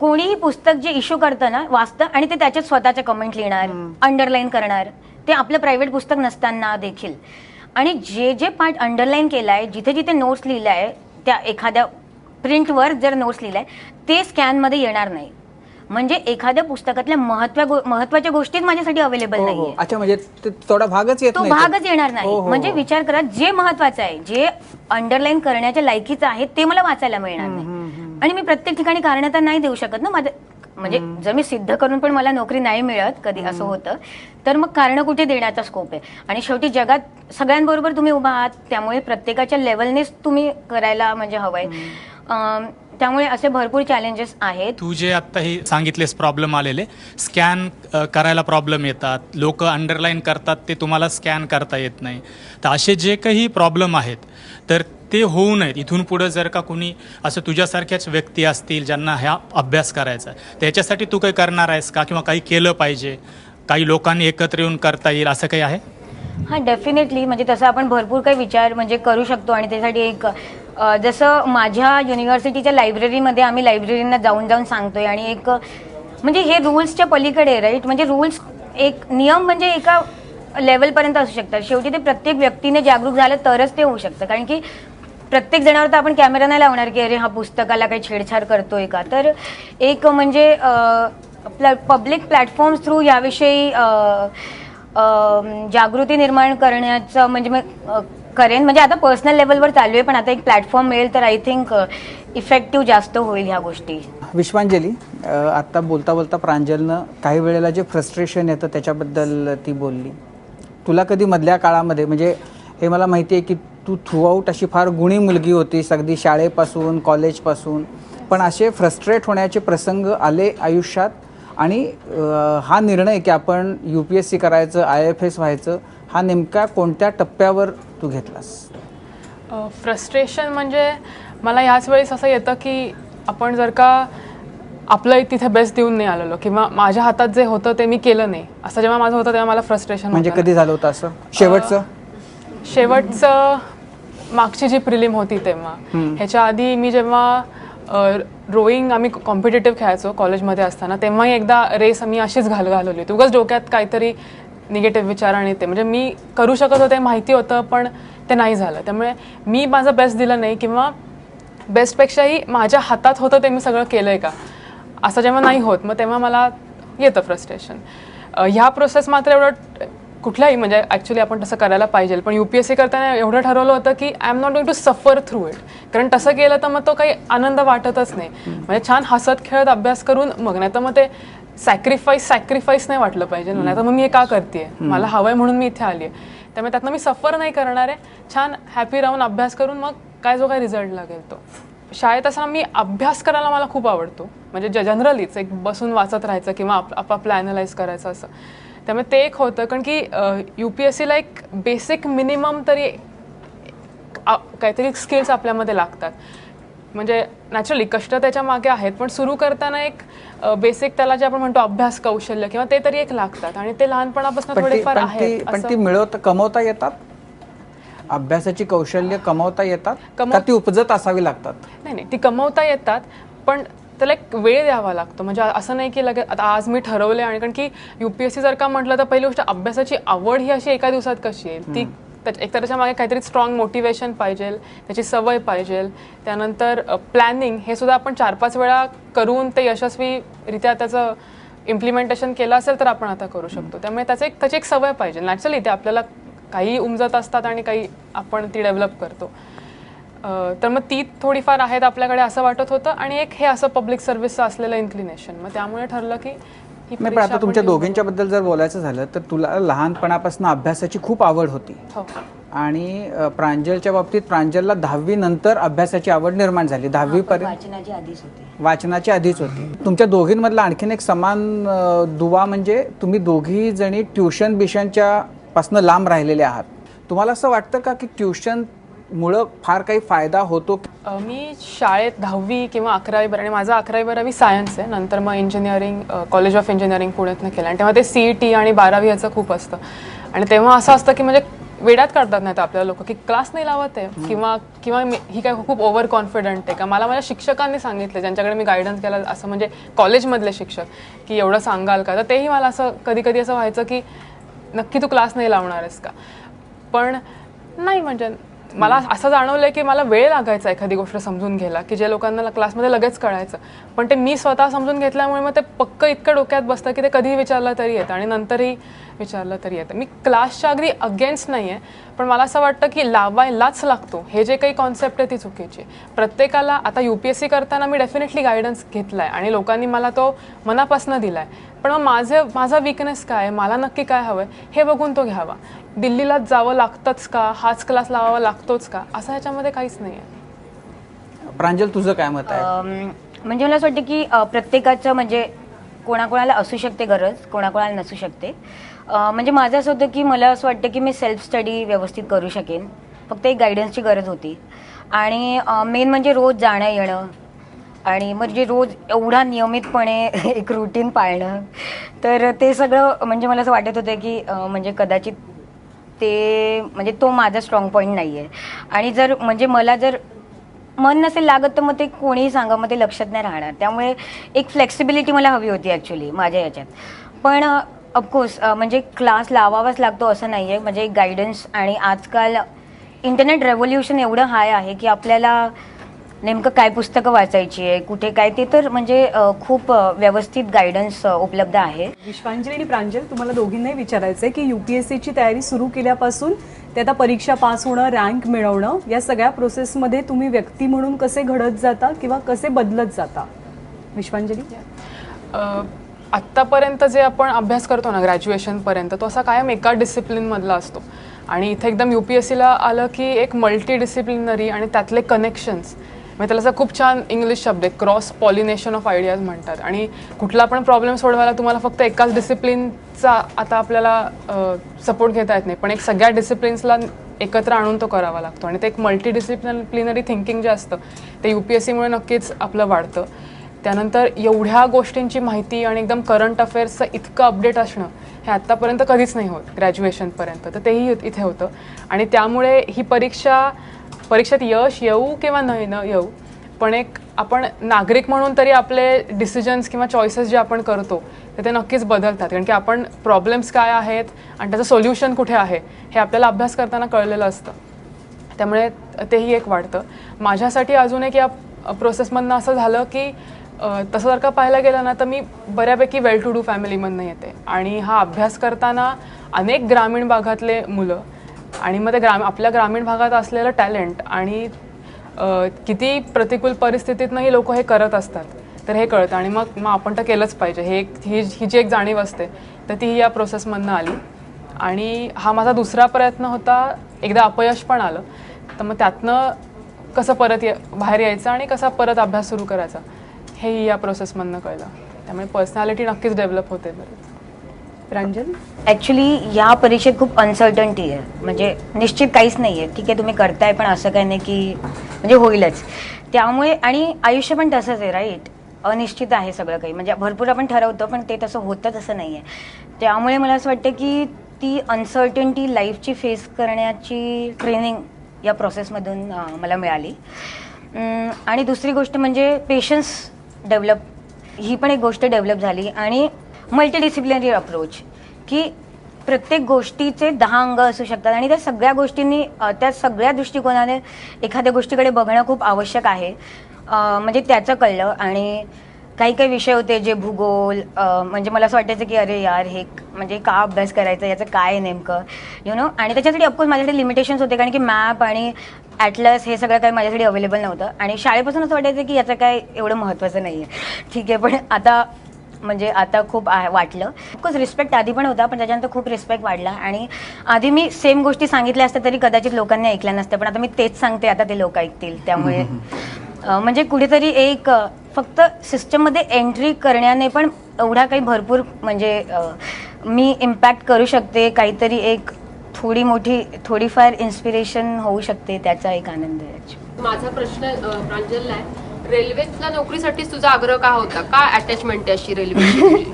कोणीही पुस्तक जे इश्यू करतं ना, वाचतं आणि ते त्याच्यात स्वतःच्या कमेंट लिहिणार, अंडरलाईन करणार, ते आपलं प्रायव्हेट पुस्तक नसताना देखील. आणि जे जे पार्ट अंडरलाईन केलं आहे, जिथे जिथे नोट्स लिहिलं आहे, त्या एखाद्या प्रिंटवर जर नोट्स लिहिलं आहे, ते स्कॅनमध्ये येणार नाही. म्हणजे एखाद्या पुस्तकातल्या महत्वाच्या गोष्टीच माझ्यासाठी अवेलेबल नाहीये. अच्छा, म्हणजे थोडा भागच येत नाही, तो भागच येणार नाही. म्हणजे विचार करा, जे महत्वाचं आहे, जे अंडरलाईन करण्याच्या लायकीचं आहे, ते मला वाचायला मिळणार नाही. आणि मी प्रत्येक ठिकाणी कारण तर नाही देऊ शकत ना. माझं म्हणजे जर मी सिद्ध करून पण मला नोकरी नाही मिळत, कधी असं होतं, तर मग कारण कुठे देण्याचा स्कोप आहे. आणि शेवटी जगात सगळ्यांबरोबर तुम्ही उभा आहात, त्यामुळे प्रत्येकाच्या लेवलनेच तुम्ही करायला म्हणजे हवंय. त्यामुळे असे भरपूर चॅलेंजेस आहेत. तू जे आत्ता हे सांगितलेस प्रॉब्लेम आलेले, स्कॅन करायला प्रॉब्लेम येतात, लोक अंडरलाईन करतात, ते तुम्हाला स्कॅन करता येत नाही. तर असे जे काही प्रॉब्लेम आहेत तर ते होऊ नयेत. इथून पुढं जर का कोणी असं तुझ्यासारख्याच व्यक्ती असतील ज्यांना हा अभ्यास करायचा आहे, त्याच्यासाठी तू काही करणार आहेस का, किंवा काही केलं पाहिजे, काही लोकांनी एकत्र येऊन करता येईल असं काही आहे? हां, डेफिनेटली. म्हणजे तसं आपण भरपूर काही विचार म्हणजे करू शकतो आणि त्यासाठी एक जसं माझ्या युनिव्हर्सिटीच्या लायब्ररीमध्ये आम्ही लायब्ररीना जाऊन सांगतोय आणि एक म्हणजे हे रूल्सच्या पलीकडे राईट, म्हणजे रूल्स एक नियम म्हणजे एका लेवलपर्यंत असू शकतात. शेवटी ते प्रत्येक व्यक्तीने जागरूक झालं तरच ते होऊ शकतं. कारण की प्रत्येक जणावर तर आपण कॅमेरा नाही लावणार की अरे हा पुस्तकाला काही छेडछाड करतोय का. तर एक म्हणजे पब्लिक प्लॅटफॉर्म्स थ्रू याविषयी जागृती निर्माण करण्याचं म्हणजे मग करेन. म्हणजे आता पर्सनल लेवलवर चालू आहे, पण आता एक प्लॅटफॉर्म मिळेल तर आय थिंक इफेक्टिव्ह जास्त होईल ह्या गोष्टी. विश्वांजली, आत्ता बोलता बोलता प्रांजलनं काही वेळेला जे फ्रस्ट्रेशन येतं त्याच्याबद्दल ती बोलली. तुला कधी मधल्या काळामध्ये, म्हणजे हे मला माहिती आहे की तू थ्रूआउट अशी फार गुणी मुलगी होतीस, अगदी शाळेपासून कॉलेजपासून, पण असे फ्रस्ट्रेट होण्याचे प्रसंग आले आयुष्यात आणि हा निर्णय की आपण UPSC करायचं, IAFS व्हायचं, हा नेमका कोणत्या टप्प्यावर तू घेतलास? फ्रस्ट्रेशन म्हणजे मला ह्याच वेळेस असं येतं की आपण जर का आपलं तिथे बेस्ट देऊन नाही आलेलो किंवा माझ्या हातात जे होतं ते मी केलं नाही, असं जेव्हा माझं होतं तेव्हा मला फ्रस्ट्रेशन. म्हणजे कधी झालं होतं असं शेवटचं मागची जी प्रिलिम होती तेव्हा. ह्याच्या आधी मी जेव्हा रोईंग आम्ही कॉम्पिटेटिव्ह खेळायचो कॉलेजमध्ये असताना, तेव्हाही एकदा रेस मी अशीच घालवली होती. उगाच डोक्यात काहीतरी निगेटिव्ह विचार आणि ते म्हणजे मी करू शकत होते माहिती होतं पण ते नाही झालं. त्यामुळे मी माझं बेस्ट दिलं नाही किंवा बेस्टपेक्षाही माझ्या हातात होतं ते मी सगळं केलं आहे का असं जेव्हा नाही होत, मग तेव्हा मला येतं फ्रस्ट्रेशन. ह्या प्रोसेस मात्र एवढं कुठल्याही म्हणजे ॲक्च्युली आपण तसं करायला पाहिजे, पण UPSC करताना एवढं ठरवलं होतं की I am not going to suffer through it. कारण तसं केलं तर मग तो काही आनंद वाटतच नाही. म्हणजे छान हसत खेळत अभ्यास करून मग नाही तर मग ते सॅक्रिफाईस नाही वाटलं पाहिजे. नाही तर मग मी हे का करते, मला हवंय म्हणून मी इथे आली आहे. त्यामुळे त्यातनं मी सफर नाही करणार आहे, छान हॅपी राहून अभ्यास करून मग काय जो काही रिझल्ट लागेल तो. शाळेत असताना मी अभ्यास करायला मला खूप आवडतो, म्हणजे जनरलीच एक बसून वाचत राहायचं किंवा आपापलं ॲनालाइज करायचं असं. त्यामुळे ते एक होतं. कारण की UPSCला एक बेसिक मिनिमम तरी काहीतरी स्किल्स आपल्यामध्ये लागतात. म्हणजे नॅचरली कष्ट त्याच्या मागे आहेत, पण सुरू करताना एक बेसिक त्याला जे आपण म्हणतो अभ्यास कौशल्य किंवा ते तरी एक लागतात आणि ते लहानपणापासून थोडेफार आहेत. पण ती कमवता येतात, अभ्यासाची कौशल्य कमवता येतात का ती उपजत असावी लागतात? नाही, ती कमवता येतात पण त्याला एक वेळ द्यावा लागतो. म्हणजे असं नाही की लगेच आता आज मी ठरवले. आणि कारण की UPSC जर का म्हटलं तर पहिली गोष्ट अभ्यासाची आवड ही अशी एका दिवसात कशी येईल, ती एक त्याच्या मागे काहीतरी स्ट्रॉंग मोटिवेशन पाहिजे, त्याची सवय पाहिजे. त्यानंतर प्लॅनिंग हे सुद्धा आपण 4-5 वेळा करून ते यशस्वीरित्या त्याचं इम्प्लिमेंटेशन केलं असेल तर आपण आता करू शकतो. त्यामुळे त्याची एक सवय पाहिजे. नॅचरली ते आपल्याला काही उमजत असतात आणि काही आपण ती डेव्हलप करतो. तर मग ती थोडीफार आहेत आपल्याकडे असं वाटत होतं. आणि एक हे असं पब्लिक सर्व्हिसचं असलेलं इन्क्लिनेशन, मग त्यामुळे ठरलं की नाही. पण आता तुमच्या दोघींच्या बद्दल जर बोलायचं झालं तर तुला लहानपणापासून अभ्यासाची खूप आवड होती. आणि प्रांजलच्या बाबतीत प्रांजलला 10वी नंतर अभ्यासाची आवड निर्माण झाली. 10वी पर्यंत वाचनाची आधीच होती. तुमच्या दोघींमधला आणखीन एक समान दुवा म्हणजे तुम्ही दोघी जणी ट्युशन बिशनच्या पासून लांब राहिलेले आहात. तुम्हाला असं वाटतं का की ट्युशन मुळे फार काही फायदा होतो? मी शाळेत 10वी किंवा 11वी आणि माझं 11वी-12वी सायन्स आहे, नंतर मग इंजिनिअरिंग कॉलेज ऑफ इंजिनिअरिंग पुण्यातनं केलं. आणि तेव्हा ते CET आणि 12वी याचं खूप असतं. आणि तेव्हा असं असतं की म्हणजे वेड्यात काढतात नाही तर आपल्याला लोक की क्लास नाही लावत आहे किंवा ही काय खूप ओव्हर कॉन्फिडंट आहे का. मला माझ्या शिक्षकांनी सांगितलं ज्यांच्याकडे मी गायडन्स केला, असं म्हणजे कॉलेजमधले शिक्षक, की एवढं सांगाल का. तर तेही मला असं कधी कधी असं व्हायचं की नक्की तू क्लास नाही लावणार आहेस का. पण नाही, म्हणजे मला असं जाणवलंय की मला वेळ लागायचा एखादी गोष्ट समजून घ्यायला की जे लोकांना क्लासमध्ये लगेच कळायचं, पण ते मी स्वतः समजून घेतल्यामुळे मग ते पक्क इतकं डोक्यात बसतं की ते कधीही विचारलं तरी येतं आणि नंतरही विचारलं तरी येतं. मी क्लासच्या अगदी अगेन्स्ट नाही आहे, पण मला असं वाटतं की लावायलाच लागतो. हे जे काही कॉन्सेप्ट आहे ती चुकीची. प्रत्येकाला आता UPSC करताना मी डेफिनेटली गायडन्स घेतला आहे आणि लोकांनी मला तो मनापासून दिला आहे, पण मग माझा वीकनेस काय आहे, मला नक्की काय हवं आहे हे बघून तो घ्यावा. दिल्लीलाच जावं लागतंच का, हाच क्लास लावावा लागतोच का, असं ह्याच्यामध्ये काहीच नाही आहे. प्रांजल, तुझं काय मत आहे? म्हणजे मला असं वाटतं की प्रत्येकाचं म्हणजे कोणाकोणाला असू शकते गरज, कोणाकोणाला नसू शकते. म्हणजे माझं असं होतं की मला असं वाटतं की मी सेल्फ स्टडी व्यवस्थित करू शकेन, फक्त एक गायडन्सची गरज होती. आणि मेन म्हणजे रोज जाणं येणं आणि म्हणजे रोज एवढा नियमितपणे एक रुटीन पाळणं, तर ते सगळं म्हणजे मला असं वाटत होतं की म्हणजे कदाचित ते म्हणजे तो माझा स्ट्रॉंग पॉईंट नाही आहे. आणि जर म्हणजे मला जर मन नसेल लागत तर मग ते कोणीही सांगा, मग ते लक्षात नाही राहणार. त्यामुळे एक फ्लेक्सिबिलिटी मला हवी होती ॲक्च्युली माझ्या याच्यात. पण ऑफकोर्स म्हणजे क्लास लावावाच लागतो असं नाही आहे, म्हणजे एक गायडन्स. आणि आजकाल इंटरनेट रेव्होल्युशन एवढं हाय आहे की आपल्याला नेमकं काय पुस्तकं वाचायची आहे, कुठे काय, ते तर म्हणजे खूप व्यवस्थित गायडन्स उपलब्ध आहे. विश्वांजली आणि प्रांजल, तुम्हाला दोघींनाही विचारायचं आहे की UPSCची तयारी सुरू केल्यापासून ते आता परीक्षा पास होणं, रँक मिळवणं, या सगळ्या प्रोसेसमध्ये तुम्ही व्यक्ती म्हणून कसे घडत जाता किंवा कसे बदलत जाता? विश्वांजली. आत्तापर्यंत जे आपण अभ्यास करतो ना ग्रॅज्युएशनपर्यंत, तो असा कायम एका डिसिप्लिनमधला असतो. आणि इथे एकदम UPSCला आलं की एक मल्टी डिसिप्लिनरी आणि त्यातले कनेक्शन्स, म्हणजे त्याला असा खूप छान इंग्लिश शब्द आहे, क्रॉस पॉलिनेशन ऑफ आयडियाज म्हणतात. आणि कुठला पण प्रॉब्लेम सोडवायला तुम्हाला फक्त एकाच डिसिप्लिनचा आता आपल्याला सपोर्ट घेता येत नाही, पण एक सगळ्या डिसिप्लिन्सला एकत्र आणून तो करावा लागतो. आणि ते एक मल्टी डिसिप्लिनरी थिंकिंग जे असतं ते UPSCमुळे नक्कीच आपलं वाढतं. त्यानंतर एवढ्या गोष्टींची माहिती आणि एकदम करंट अफेअर्सचं इतकं अपडेट असणं हे आत्तापर्यंत कधीच नाही होत ग्रॅज्युएशनपर्यंत, तर तेही इथे होतं. आणि त्यामुळे ही परीक्षेत यश येऊ किंवा न येऊ, पण एक आपण नागरिक म्हणून तरी आपले डिसिजन्स किंवा चॉईसेस जे आपण करतो ते नक्कीच बदलतात. कारण की आपण प्रॉब्लेम्स काय आहेत आणि त्याचं सोल्युशन कुठे आहे हे आपल्याला अभ्यास करताना कळलेलं असतं. त्यामुळे तेही एक वाढतं. माझ्यासाठी अजून एक या प्रोसेसमधनं असं झालं की तसं जर का पाहायला गेलं ना तर मी बऱ्यापैकी वेल टू डू फॅमिलीमधनं येते. आणि हा अभ्यास करताना अनेक ग्रामीण भागातले मुलं आणि मग ते आपल्या ग्रामीण भागात असलेलं टॅलेंट आणि किती प्रतिकूल परिस्थितीतनंही लोक हे करत असतात, तर हे कळतं. आणि मग आपण तर केलंच पाहिजे, ही जी एक जाणीव असते तर ती या प्रोसेसमधनं आली. आणि हा माझा दुसरा प्रयत्न होता. एकदा अपयश पण आलं, तर मग त्यातनं कसं परत बाहेर यायचं आणि कसा परत अभ्यास सुरू करायचा हेही या प्रोसेसमधनं कळलं. त्यामुळे पर्सनॅलिटी नक्कीच डेव्हलप होते. बरं प्रांजल. ॲक्च्युली या परीक्षेत खूप अनसर्टन्टी आहे, म्हणजे निश्चित काहीच नाही आहे. ठीक आहे, तुम्ही करताय, पण असं काही नाही की म्हणजे होईलच. त्यामुळे आणि आयुष्य पण तसंच आहे, राईट, अनिश्चित आहे सगळं काही. म्हणजे भरपूर आपण ठरवतो पण ते तसं होतं तसं नाही आहे. त्यामुळे मला असं वाटतं की ती अनसर्टन्टी लाईफची फेस करण्याची ट्रेनिंग या प्रोसेसमधून मला मिळाली. आणि दुसरी गोष्ट म्हणजे पेशन्स डेव्हलप, ही पण एक गोष्ट डेव्हलप झाली. आणि मल्टीडिसिप्लिनरी अप्रोच, की प्रत्येक गोष्टीचे 10 अंग असू शकतात आणि त्या सगळ्या गोष्टींनी, त्या सगळ्या दृष्टिकोनाने एखाद्या गोष्टीकडे बघणं खूप आवश्यक आहे. म्हणजे त्याचं कळलं. आणि काही काही विषय होते जे भूगोल, म्हणजे मला असं वाटायचं की अरे यार हे म्हणजे का अभ्यास करायचा, याचं काय नेमकं आणि त्याच्यासाठी ऑफकोर्स माझ्याकडे लिमिटेशन्स होते, कारण की मॅप आणि ॲटलस हे सगळं काही माझ्यासाठी अवेलेबल नव्हतं. आणि शाळेपासून असं वाटायचं की याचं काय एवढं महत्त्वाचं नाही आहे. ठीक आहे, पण आता खूप वाटलं. ऑफकोर्स रिस्पेक्ट आधी पण होता, पण त्याच्यानंतर खूप रिस्पेक्ट वाढला. आणि आधी मी सेम गोष्टी सांगितल्या असत्या तरी कदाचित लोकांनी ऐकल्या नसत्या, पण आता मी तेच सांगते, आता ते लोक ऐकतील. त्यामुळे म्हणजे कुठेतरी एक फक्त सिस्टममध्ये एंट्री करण्याने पण एवढा काही भरपूर म्हणजे मी इम्पॅक्ट करू शकते, काहीतरी एक थोडीफार इन्स्पिरेशन होऊ शकते, त्याचा एक आनंद आहे. माझा प्रश्न प्रांजलला आहे, रेल्वेतल्या नोकरीसाठीच तुझा आग्रह का होता, का अटॅचमेंट आहे अशी रेल्वे?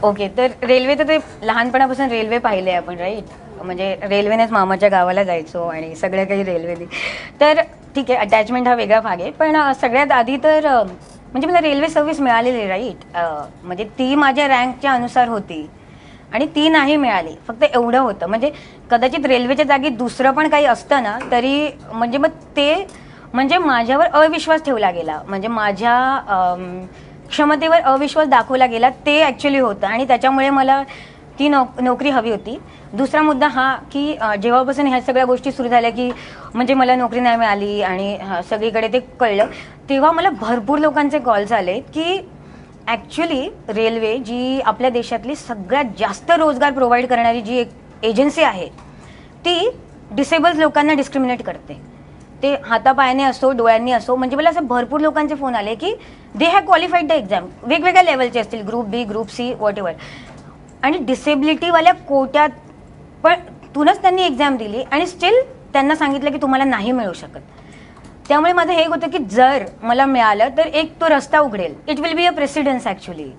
ओके, तर रेल्वे तर ते लहानपणापासून रेल्वे पाहिले आपण, राईट. म्हणजे रेल्वेनेच मामाच्या गावाला जायचो आणि सगळं काही रेल्वेने. तर ठीक आहे, अटॅचमेंट हा वेगळा भाग आहे. पण सगळ्यात आधी तर म्हणजे मला रेल्वे सर्व्हिस मिळालेली, राईट. म्हणजे ती माझ्या रँकच्या अनुसार होती आणि ती नाही मिळाली, फक्त एवढं होतं. म्हणजे कदाचित रेल्वेच्या जागी दुसरं पण काही असतं ना तरी म्हणजे मग ते म्हणजे माझ्यावर अविश्वास ठेवला गेला, म्हणजे माझ्या क्षमतेवर अविश्वास दाखवला गेला, ते ॲक्च्युली होतं. आणि त्याच्यामुळे मला ती नोकरी हवी होती. दुसरा मुद्दा हा की जेव्हापासून ह्या सगळ्या गोष्टी सुरू झाल्या की म्हणजे मला नोकरी नाही मिळाली आणि सगळीकडे ते कळलं, तेव्हा मला भरपूर लोकांचे कॉल्स आले की ॲक्च्युली रेल्वे जी आपल्या देशातली सगळ्यात जास्त रोजगार प्रोव्हाइड करणारी जी एक एजन्सी आहे ती डिसेबल्ड लोकांना डिस्क्रिमिनेट करते. ते हातापायाने असो, डोळ्यांनी असो. म्हणजे मला असं भरपूर लोकांचे फोन आले की they have qualified the exam, वेगवेगळ्या लेवलचे असतील, group B, group C, whatever, आणि डिसेबिलिटीवाल्या कोट्यात पण तूनच त्यांनी एक्झाम दिली आणि स्टील त्यांना सांगितलं की तुम्हाला नाही मिळू शकत. त्यामुळे माझं हे होतं की जर मला मिळालं तर एक तो रस्ता उघडेल, it will be a precedence actually.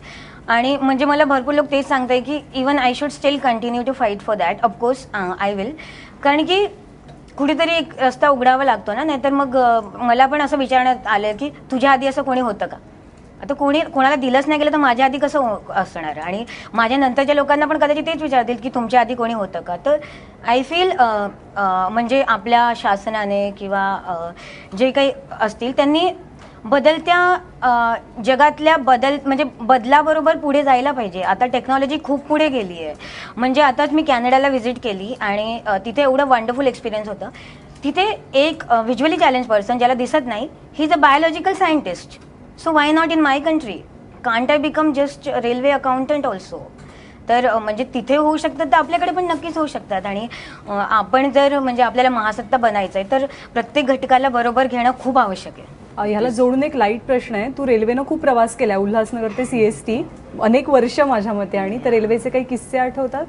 आणि म्हणजे मला भरपूर लोक तेच सांगताय की even I should still continue to fight for that. Of course I will, कारण की कुठेतरी एक रस्ता उघडावा लागतो ना, नाहीतर मग मला पण असं विचारण्यात आलं की तुझ्या आधी असं कोणी होतं का? आता कोणाला दिलंच नाही गेलं तर माझ्या आधी कसं असणार? आणि माझ्या नंतरच्या लोकांना पण कदाचित तेच विचारतील की तुमच्या आधी कोणी होतं का? तर आय फील म्हणजे आपल्या शासनाने किंवा जे काही असतील त्यांनी बदलत्या जगातल्या म्हणजे बदलाबरोबर पुढे जायला पाहिजे. आता टेक्नॉलॉजी खूप पुढे गेली आहे. म्हणजे आताच मी कॅनडाला व्हिजिट केली आणि तिथे एवढं वंडरफुल एक्सपिरियन्स होतं. तिथे एक व्हिज्युअली चॅलेंज पर्सन ज्याला दिसत नाही, ही is a biological scientist. So why not in my country? Can't I become just railway accountant also? तर म्हणजे तिथे होऊ शकतात तर आपल्याकडे पण नक्कीच होऊ शकतात. आणि आपण जर म्हणजे आपल्याला महासत्ता बनायचं आहे तर प्रत्येक घटकाला बरोबर घेणं खूप आवश्यक आहे. ह्याला जोडून एक लाईट प्रश्न आहे. तू रेल्वेनं खूप प्रवास केला, उल्हासनगर ते CST अनेक वर्ष माझ्या मते. आणि तर रेल्वेचे काही किस्से आठवतात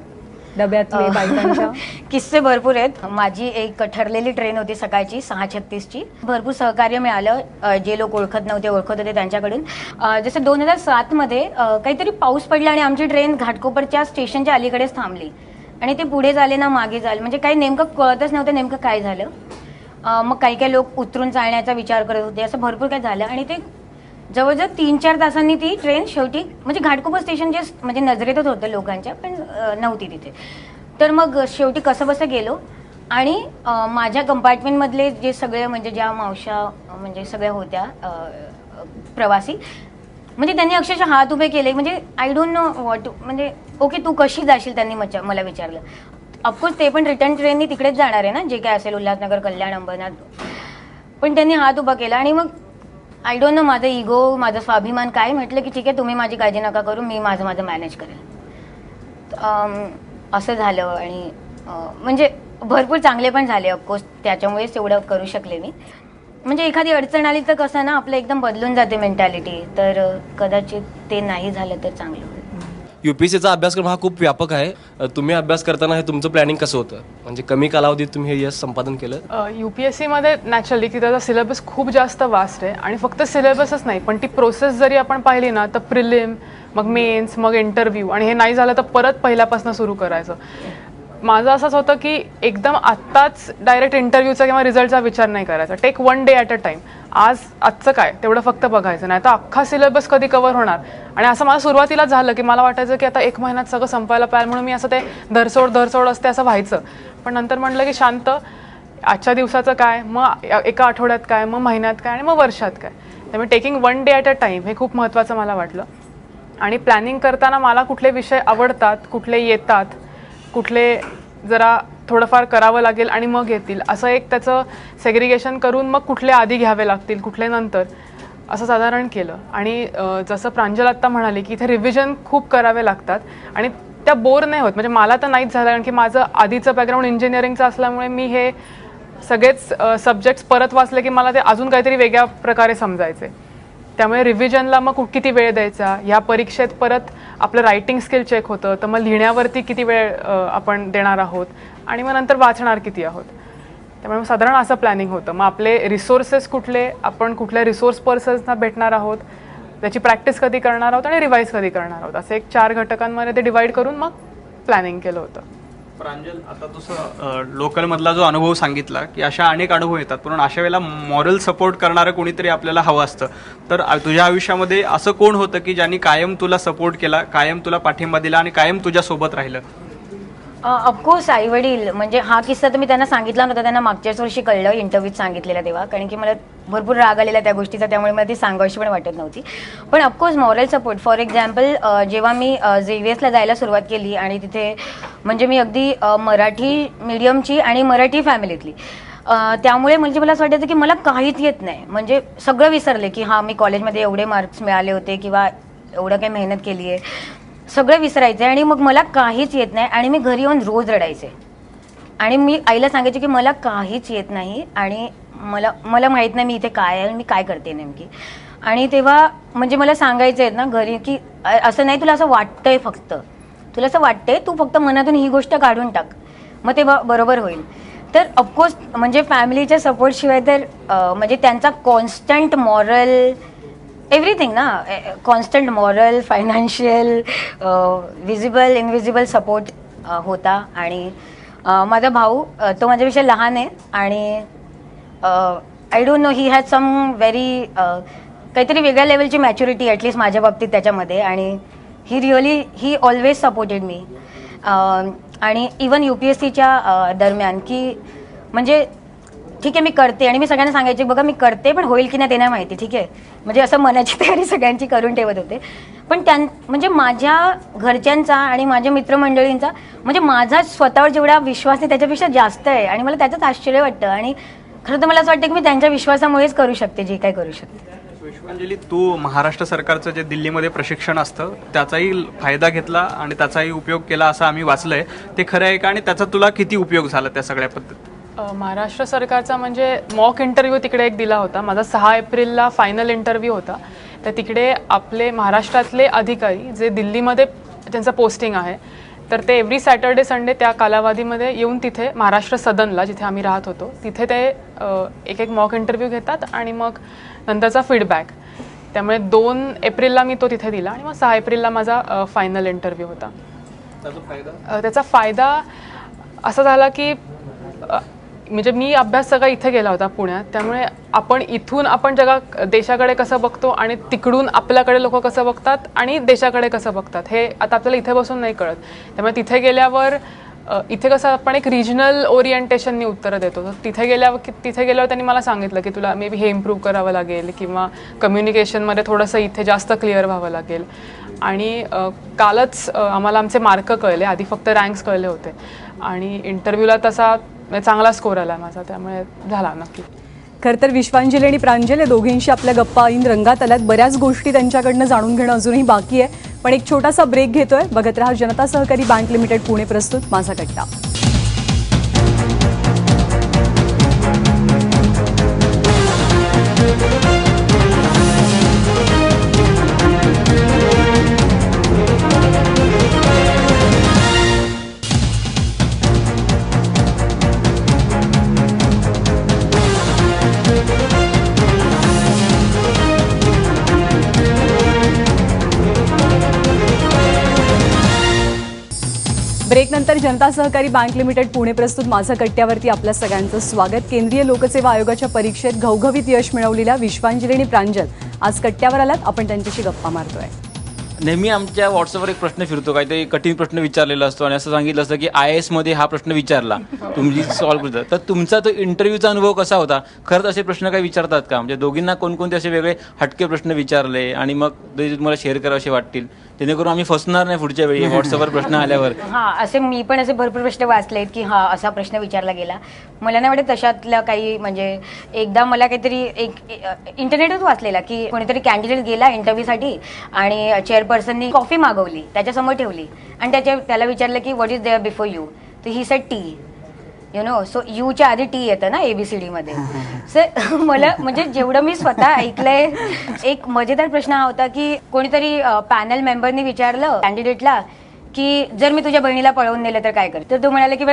डब्यातले बायकांच्या? किस्से भरपूर आहेत. माझी एक ठरलेली ट्रेन होती सकाळची 6:36ची. भरपूर सहकार्य मिळालं. जे लोक ओळखत होते त्यांच्याकडून. जसं 2007 मध्ये काहीतरी पाऊस पडला आणि आमची ट्रेन घाटकोपरच्या स्टेशनच्या अलीकडेच थांबली आणि ते पुढे झाले ना मागे झाले, म्हणजे काही नेमकं कळतच नव्हतं नेमकं काय झालं. मग काही लोक उतरून चालण्याचा विचार करत होते, असं भरपूर काय झालं. आणि ते जवळजवळ 3-4 तासांनी ती ट्रेन शेवटी म्हणजे घाटकोपर स्टेशन जे म्हणजे नजरेतच होतं लोकांच्या, पण नव्हती तिथे. तर मग शेवटी कसं बसं गेलो आणि माझ्या कंपार्टमेंटमधले जे सगळे म्हणजे ज्या मावशा म्हणजे सगळ्या होत्या प्रवासी, म्हणजे त्यांनी अक्षरशः हात उभे केले. म्हणजे आय डोंट नो व्हॉट, म्हणजे ओके तू कशी जाशील त्यांनी मला विचारलं. ऑफकोर्स ते पण रिटर्न ट्रेननी तिकडेच जाणार आहे ना, जे काय असेल उल्हासनगर, कल्याण, अंबरनाथ. पण त्यांनी हात उभा केला आणि मग आय डोंट नो माझा इगो, माझा स्वाभिमान काय, म्हटलं की ठीक आहे तुम्ही माझी काळजी नका करू, मी माझं मॅनेज करेन. असं झालं. आणि म्हणजे भरपूर चांगले पण झाले ऑफकोर्स, त्याच्यामुळेच तेवढं करू शकले मी. म्हणजे एखादी अडचण आली तर कसं ना आपलं एकदम बदलून जाते मेंटॅलिटी. तर कदाचित ते नाही झालं तर चांगलं होईल. UPSCचा अभ्यासक्रम हा खूप व्यापक आहे. तुम्ही अभ्यास करताना हे तुमचं प्लॅनिंग कसं होतं? म्हणजे कमी कालावधीत तुम्ही हे यश संपादन केलं? UPSCमध्ये नॅचरली की त्याचा सिलेबस खूप जास्त वास्ट आहे. आणि फक्त सिलेबसच नाही, पण ती प्रोसेस जरी आपण पाहिली ना तर प्रिलिम, मग मेन्स, मग इंटरव्ह्यू, आणि हे नाही झालं तर परत पहिल्यापासून सुरू करायचं. माझं असंच होतं की एकदम आत्ताच डायरेक्ट इंटरव्ह्यूचा किंवा रिझल्टचा विचार नाही करायचा. Take 1 day at a time. आजचं काय तेवढं फक्त बघायचं, नाही तर अख्खा सिलेबस कधी कव्हर होणार. आणि असं मला सुरुवातीला झालं की मला वाटायचं की आता 1 महिन्यात सगळं संपायला पाहिजे, म्हणून मी असं ते धरसोड असते असं व्हायचं. पण नंतर म्हटलं की शांत, आजच्या दिवसाचं काय, मग एका आठवड्यात काय, मग महिन्यात काय, आणि मग वर्षात काय. त्यामुळे taking 1 day at a time हे खूप महत्त्वाचं मला वाटलं. आणि प्लॅनिंग करताना मला कुठले विषय आवडतात, कुठले येतात, कुठले जरा थोडंफार करावं लागेल आणि मग येतील, असं एक त्याचं सेग्रिगेशन करून मग कुठले आधी घ्यावे लागतील, कुठले नंतर, असं साधारण केलं. आणि जसं प्रांजल आत्ता म्हणाली की इथे रिव्हिजन खूप करावे लागतात आणि त्या बोर नाही होत. म्हणजे मला तर नाहीच झालं, कारण की माझं आधीचं बॅकग्राऊंड इंजिनिअरिंगचं असल्यामुळे मी हे सगळेच सब्जेक्ट्स परत वाचले की मला ते अजून काहीतरी वेगळ्या प्रकारे समजायचे. त्यामुळे रिव्हिजनला मग किती वेळ द्यायचा, ह्या परीक्षेत परत आपलं रायटिंग स्किल चेक होतं, तर मग लिहिण्यावरती किती वेळ आपण देणार आहोत, आणि मग नंतर वाचणार किती आहोत. त्यामुळे साधारण असं प्लॅनिंग होतं. मग आपले रिसोर्सेस कुठले, आपण कुठल्या रिसोर्स पर्सन्सना भेटणार आहोत, त्याची प्रॅक्टिस कधी करणार आहोत आणि रिवाईज कधी करणार आहोत, असे एक 4 घटकांमध्ये ते डिवाईड करून मग प्लॅनिंग केलं होतं. प्रांजल, आता तुझं लोकलमधला जो अनुभव सांगितला की अशा अनेक अनुभव येतात, पण अशा वेळेला मॉरल सपोर्ट करणारं कोणीतरी आपल्याला हवं असतं. तर तुझ्या आयुष्यामध्ये असं कोण होतं की ज्यांनी कायम तुला सपोर्ट केला, कायम तुला पाठिंबा दिला आणि कायम तुझ्यासोबत राहिलं? ऑफकोर्स आई वडील. म्हणजे हा किस्सा तर मी त्यांना सांगितला नव्हता, त्यांना मागच्याच वर्षी कळलं इंटरव्ह्यूत सांगितलेला तेव्हा, कारण की मला भरपूर राग आलेला त्या गोष्टीचा, त्यामुळे मला ती सांगावीशी पण वाटत नव्हती. पण of course moral support, for example जेव्हा मी JVSला जायला सुरुवात केली आणि तिथे म्हणजे मी अगदी मराठी मीडियमची आणि मराठी फॅमिलीतली, त्यामुळे म्हणजे मला असं वाटायचं की मला काहीच येत नाही. म्हणजे सगळं विसरले की हां मी कॉलेजमध्ये एवढे मार्क्स मिळाले होते किंवा एवढं काही मेहनत केली आहे, सगळं विसरायचं. आणि मग मला काहीच येत नाही आणि मी घरी येऊन रोज रडायचे आणि मी आईला सांगायचे की मला काहीच येत नाही आणि मला माहीत नाही मी इथे काय आहे, मी काय करते नेमकी. आणि तेव्हा म्हणजे मला सांगायचं आहेत ना घरी की असं नाही, तुला असं वाटतंय, फक्त तुला असं वाटतंय, तू फक्त मनातून ही गोष्ट काढून टाक, मग ते बरोबर होईल. तर ऑफकोर्स म्हणजे फॅमिलीच्या सपोर्टशिवाय तर म्हणजे त्यांचा कॉन्स्टंट मॉरल एव्हरीथिंग ना, constant moral, financial, visible, invisible support होता. आणि माझा भाऊ तो माझ्यापेक्षा लहान आहे आणि I don't know he has some very काहीतरी वेगळ्या लेवलची मॅच्युरिटी ॲटलिस्ट माझ्या बाबतीत त्याच्यामध्ये आणि ही ऑलवेज सपोर्टेड मी आणि इवन UPSCच्या दरम्यान की म्हणजे ठीक आहे मी करते आणि मी सगळ्यांना सांगायचे बघा मी करते पण होईल की नाही ते नाही माहिती ठीक आहे म्हणजे असं मनाची तयारी सगळ्यांची करून ठेवत होते पण म्हणजे माझ्या घरच्यांचा आणि माझ्या मित्रमंडळींचा म्हणजे माझा स्वतःवर जेवढा विश्वास आहे त्याच्यापेक्षा जास्त आहे आणि मला त्याचंच आश्चर्य वाटतं आणि खरं तर मला असं वाटतं की मी त्यांच्या विश्वासामुळेच करू शकते जे काही करू शकते. विश्वांजली, तू महाराष्ट्र सरकारचं जे दिल्लीमध्ये प्रशिक्षण असतं त्याचाही फायदा घेतला आणि त्याचाही उपयोग केला असं आम्ही वाचलंय, ते खरं आहे का आणि त्याचा तुला किती उपयोग झाला त्या सगळ्या पद्धतीत? महाराष्ट्र सरकारचा म्हणजे मॉक इंटरव्ह्यू तिकडे एक दिला होता माझा. 6 एप्रिलला फायनल इंटरव्ह्यू होता. तर तिकडे आपले महाराष्ट्रातले अधिकारी जे दिल्लीमध्ये त्यांचं पोस्टिंग आहे तर ते एव्हरी सॅटर्डे संडे त्या कालावधीमध्ये येऊन तिथे महाराष्ट्र सदनला जिथे आम्ही राहत होतो तिथे ते एक मॉक इंटरव्ह्यू घेतात आणि मग नंतरचा फीडबॅक. त्यामुळे 2 एप्रिलला मी तो तिथे दिला आणि मग 6 एप्रिलला माझा फायनल इंटरव्ह्यू होता. त्याचा फायदा असा झाला की म्हणजे मी अभ्यास सगळा इथे गेला होता पुण्यात, त्यामुळे इथून आपण देशाकडे कसं बघतो आणि तिकडून आपल्याकडे लोक कसं बघतात आणि देशाकडे कसं बघतात हे आता आपल्याला इथे बसून नाही कळत. त्यामुळे तिथे गेल्यावर इथे कसं आपण एक रिजनल ओरिएंटेशननी उत्तरं देतो. तर तिथे गेल्यावर त्यांनी मला सांगितलं की तुला मे बी हे इम्प्रूव्ह करावं लागेल किंवा कम्युनिकेशनमध्ये थोडंसं इथे जास्त क्लिअर व्हावं लागेल. आणि कालच आम्हाला आमचे मार्क कळले, आधी फक्त रँक्स कळले होते आणि इंटरव्ह्यूला तसा चांगला स्कोर आला माझा, त्यामुळे झाला नक्की. खरं तर विश्वांजली आणि प्रांजल या दोघींशी आपल्या गप्पा ऐन रंगात आल्यात. बऱ्याच गोष्टी त्यांच्याकडनं जाणून घेणं अजूनही बाकी आहे, पण एक छोटासा ब्रेक घेतोय. बघत रहा जनता सहकारी बँक लिमिटेड पुणे प्रस्तुत माझा कट्टा. ब्रेकनंतर जनता सहकारी बँक लिमिटेड पुणे प्रस्तुत माझा कट्ट्यावरती आपल्या सगळ्यांचं स्वागत. केंद्रीय लोकसेवा आयोगाच्या परीक्षेत घवघवीत यश मिळवलेल्या विश्वांजली आणि प्रांजल आज कट्ट्यावर आलात. आपण त्यांच्याशी गप्पा मारतोय. नेहमी आमच्या व्हॉट्सअपवर एक प्रश्न फिरतो, काहीतरी कठीण प्रश्न विचारलेला असतो आणि असं सांगितलं असतं की IAS मध्ये हा प्रश्न विचारला तुम्ही सॉल्व्ह करता. तर तुमचा तो इंटरव्ह्यूचा अनुभव कसा होता? खरंच असे प्रश्न काही विचारतात का? म्हणजे दोघींना कोणकोणते असे वेगळे हटके प्रश्न विचारले आणि मग ते तुम्हाला शेअर करावेसे वाटतील जेणेकरून आम्ही फसणार नाही पुढच्या वेळी व्हॉट्सअपवर प्रश्न आल्यावर. असे मी पण असे भरपूर प्रश्न वाचलेत की असा प्रश्न विचारला गेला. मला नाही वाटत तशातलं काही म्हणजे एकदा मला काहीतरी एक इंटरनेटच वाचलेला की कोणीतरी कॅन्डिडेट गेला इंटरव्ह्यूसाठी आणि चेअरपर्सननी कॉफी मागवली त्याच्यासमोर ठेवली आणि त्याला विचारलं की what is there before you, तर he said T. You know, so यूच्या आधी टी येतं ना ABCD मध्ये. सो मला म्हणजे जेवढं मी स्वतः ऐकलंय, एक मजेदार प्रश्न हा होता की कोणीतरी पॅनल मेंबरनी विचारलं कॅन्डिडेटला की जर मी तुझ्या बहिणीला पळवून नेलं तर काय कर? तर तो म्हणाला की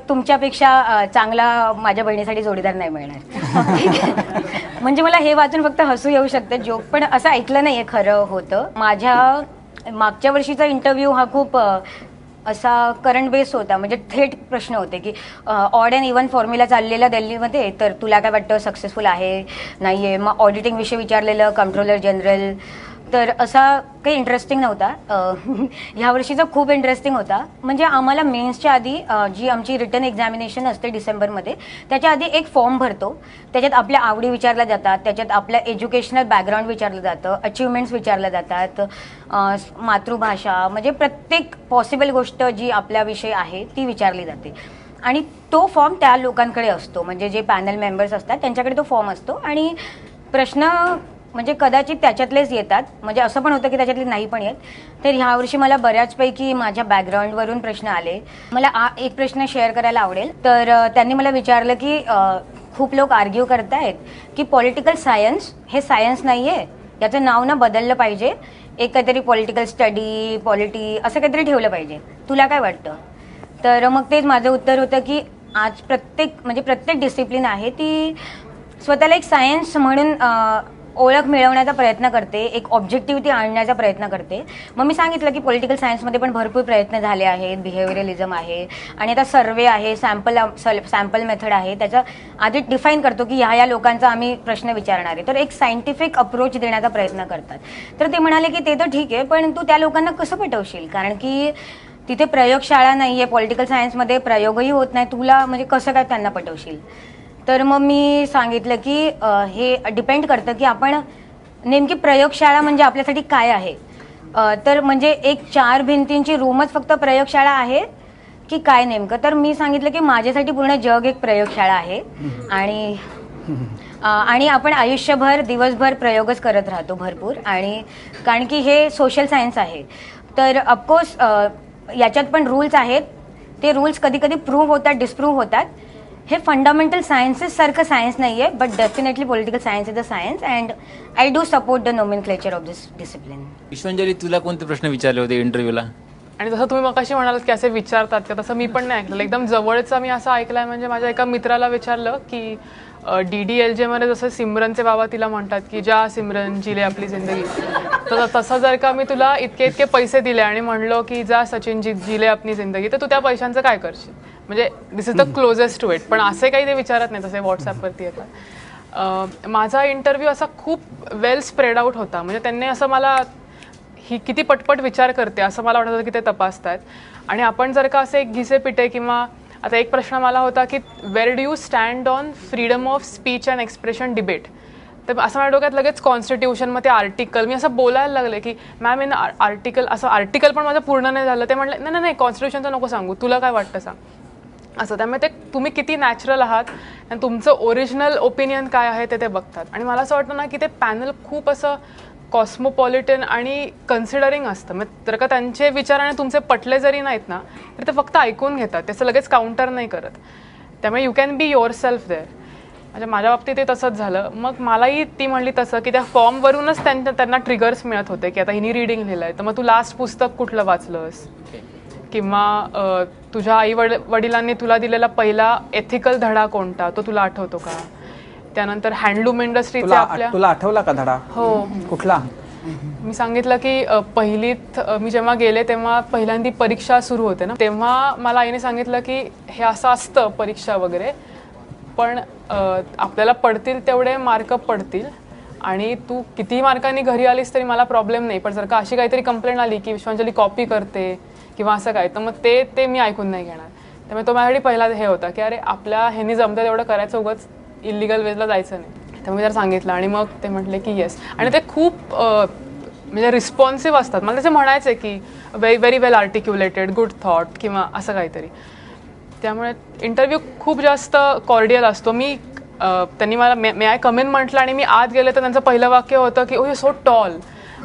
तुमच्यापेक्षा चांगला माझ्या बहिणीसाठी जोडीदार नाही मिळणार. म्हणजे मला हे वाचून फक्त हसू येऊ शकतं, जोक, पण असं ऐकलं नाहीये, खरं होतं. माझ्या मागच्या वर्षीचा इंटरव्ह्यू हा खूप असा करंट बेस होता, म्हणजे थेट प्रश्न होते की ऑड अँड इव्हन फॉर्म्युला चाललेला दिल्लीमध्ये, तर तुला काय वाटतं सक्सेसफुल आहे नाही आहे? मग ऑडिटिंग विषयी विचारलेलं, कंट्रोलर जनरल. तर असा काही इंटरेस्टिंग नव्हता. ह्या वर्षीचा खूप इंटरेस्टिंग होता. म्हणजे आम्हाला मेन्सच्या आधी जी आमची रिटन एक्झामिनेशन असते डिसेंबरमध्ये, त्याच्या आधी एक फॉर्म भरतो. त्याच्यात आपल्या आवडी विचारल्या जातात, त्याच्यात आपल्या एज्युकेशनल बॅकग्राऊंड विचारलं जातं, अचिव्हमेंट्स विचारल्या जातात, मातृभाषा, म्हणजे प्रत्येक पॉसिबल गोष्ट जी आपल्याविषयी आहे ती विचारली जाते. आणि तो फॉर्म त्या लोकांकडे असतो, म्हणजे जे पॅनल मेंबर्स असतात त्यांच्याकडे तो फॉर्म असतो. आणि प्रश्न म्हणजे कदाचित त्याच्यातलेच येतात, म्हणजे असं पण होतं की त्याच्यातले नाही पण येत. तर ह्यावर्षी मला बऱ्याचपैकी माझ्या बॅकग्राऊंडवरून प्रश्न आले. मला एक प्रश्न शेअर करायला आवडेल. तर त्यांनी मला विचारलं की खूप लोक आर्ग्यू करतायत की पॉलिटिकल सायन्स हे सायन्स नाही आहे, याचं नाव ना बदललं पाहिजे, एक काहीतरी पॉलिटिकल स्टडी, पॉलिटी असं काहीतरी ठेवलं पाहिजे, तुला काय वाटतं? तर मग तेच माझं उत्तर होतं की आज प्रत्येक डिसिप्लिन आहे ती स्वतःला एक सायन्स म्हणून ओळख मिळवण्याचा प्रयत्न करते, एक ऑब्जेक्टिव्हिटी आणण्याचा प्रयत्न करते. मग मी सांगितलं की पॉलिटिकल सायन्समध्ये पण भरपूर प्रयत्न झाले आहेत, बिहेवियरलिझम आहे आणि आता सर्वे आहे, सॅम्पल मेथड आहे. त्याचं आधी डिफाईन करतो की ह्या लोकांचा आम्ही प्रश्न विचारणार आहे, तर एक सायंटिफिक अप्रोच देण्याचा प्रयत्न करतात. तर ते म्हणाले की ते तर ठीक आहे, पण तू त्या लोकांना कसं पटवशील, कारण की तिथे प्रयोगशाळा नाही आहे, पॉलिटिकल सायन्समध्ये प्रयोगही होत नाही, तुला म्हणजे कसं काय त्यांना पटवशील. तर मग मी सांगितलं की हे डिपेंड करतं की आपण नेमकी प्रयोगशाळा म्हणजे आपल्यासाठी काय आहे. तर म्हणजे एक 4 भिंतींची रूमच फक्त प्रयोगशाळा आहे की काय नेमकं. तर मी सांगितलं की माझ्यासाठी पूर्ण जग एक प्रयोगशाळा आहे आणि आपण आयुष्यभर दिवसभर प्रयोगच करत राहतो भरपूर. आणि कारण की हे सोशल सायन्स आहे, तर ऑफकोर्स याच्यात पण रूल्स आहेत. ते रूल्स कधी कधी प्रूव्ह होतात, डिस्प्रूव्ह होतात. हे फंडामेंटल सायन्सेस सारखं सायन्स नाही आहे, but definitely political science is a science and I do support the nomenclature of this discipline. Vishwanjali, तुला कोणते प्रश्न विचारले होते इंटरव्ह्यूला? आणि जसं तुम्ही मगाशी म्हणालात की असे विचारतात का, तसं मी पण नाही ऐकलं. एकदम जवळचं मी असं ऐकलंय, म्हणजे माझ्या एका मित्राला विचारलं की DDLJ मध्ये जसं सिमरनचे बाबा तिला म्हणतात की ज्या सिमरन जिले आपली जिंदगी, तर तसं जर का मी तुला इतके पैसे दिले आणि म्हणलो की जा सचिन जिले आपली जिंदगी, तर तू त्या पैशांचं काय करशील. म्हणजे this is the closest to it. पण असे काही ते विचारत नाही, तसे व्हॉट्सॲपवरती येतात. माझा इंटरव्ह्यू असा खूप वेल स्प्रेड आउट होता. म्हणजे त्यांनी असं मला ही किती पटपट विचार करते असं मला वाटत होतं की ते तपासतात. आणि आपण जर का असे एक घिसे पिटे किंवा आता एक प्रश्न मला होता की where do you stand on freedom of speech and expression debate. तर असं माझ्या डोक्यात लगेच कॉन्स्टिट्यूशन, मग ते आर्टिकल, मी असं बोलायला लागले की मॅम इन आर्टिकल, असं आर्टिकल पण माझं पूर्ण नाही झालं. ते म्हटलं नाही कॉन्स्टिट्यूशनचं नको सांगू, तुला काय वाटतं सांग असं. त्यामुळे ते तुम्ही किती नॅचरल आहात आणि तुमचं ओरिजिनल ओपिनियन काय आहे ते बघतात. आणि मला असं वाटतं ना की ते पॅनल खूप असं कॉस्मोपॉलिटन आणि कन्सिडरिंग असतं. मग जर का त्यांचे विचार आणि तुमचे पटले जरी नाहीत ना, तर ते फक्त ऐकून घेतात, त्याचं लगेच काउंटर नाही करत. त्यामुळे you can be yourself there. म्हणजे माझ्या बाबतीत ते तसंच झालं. मग मलाही ती म्हणली तसं की त्या फॉर्मवरूनच त्यांना ट्रिगर्स मिळत होते की आता हिनी रीडिंग लिहिलं आहे, तर मग तू लास्ट पुस्तक कुठलं वाचलंस, किंवा तुझ्या आई वडिलांनी तुला दिलेला पहिला एथिकल धडा कोणता, तो तुला आठवतो का. त्यानंतर हँडलूम इंडस्ट्रीचा आपल्या, तुला आठवला का धडा? हो. कुठला? मी सांगितलं की पहिलीत मी जेव्हा गेले तेव्हा पहिल्यांदी परीक्षा सुरू होते ना, तेव्हा मला आईने सांगितलं की हे असं असतं परीक्षा वगैरे, पण आपल्याला पडतील तेवढे मार्क पडतील आणि तू किती मार्कांनी घरी आलीस तरी मला प्रॉब्लेम नाही, पण जर का अशी काहीतरी कंप्लेंट आली की विश्वांजली कॉपी करते किंवा असं काय, तर मग ते मी ऐकून नाही घेणार. त्यामुळे तो माझ्यासाठी पहिला हे होता की अरे आपल्या ह्यांनी जमतं तेवढं करायचं, उगाच इलिगल वेजला जायचं नाही. त्यामुळे मी जर सांगितलं आणि मग ते म्हटले की येस. आणि ते खूप म्हणजे रिस्पॉन्सिव्ह असतात. मला त्याचे म्हणायचे की व्हेरी वेल आर्टिक्युलेटेड, गुड थॉट किंवा असं काहीतरी. त्यामुळे इंटरव्ह्यू खूप जास्त कॉर्डियल असतो. त्यांनी मला मे आय कम इन म्हटलं आणि मी आत गेले तर त्यांचं पहिलं वाक्य होतं की ओ यू सो टॉल.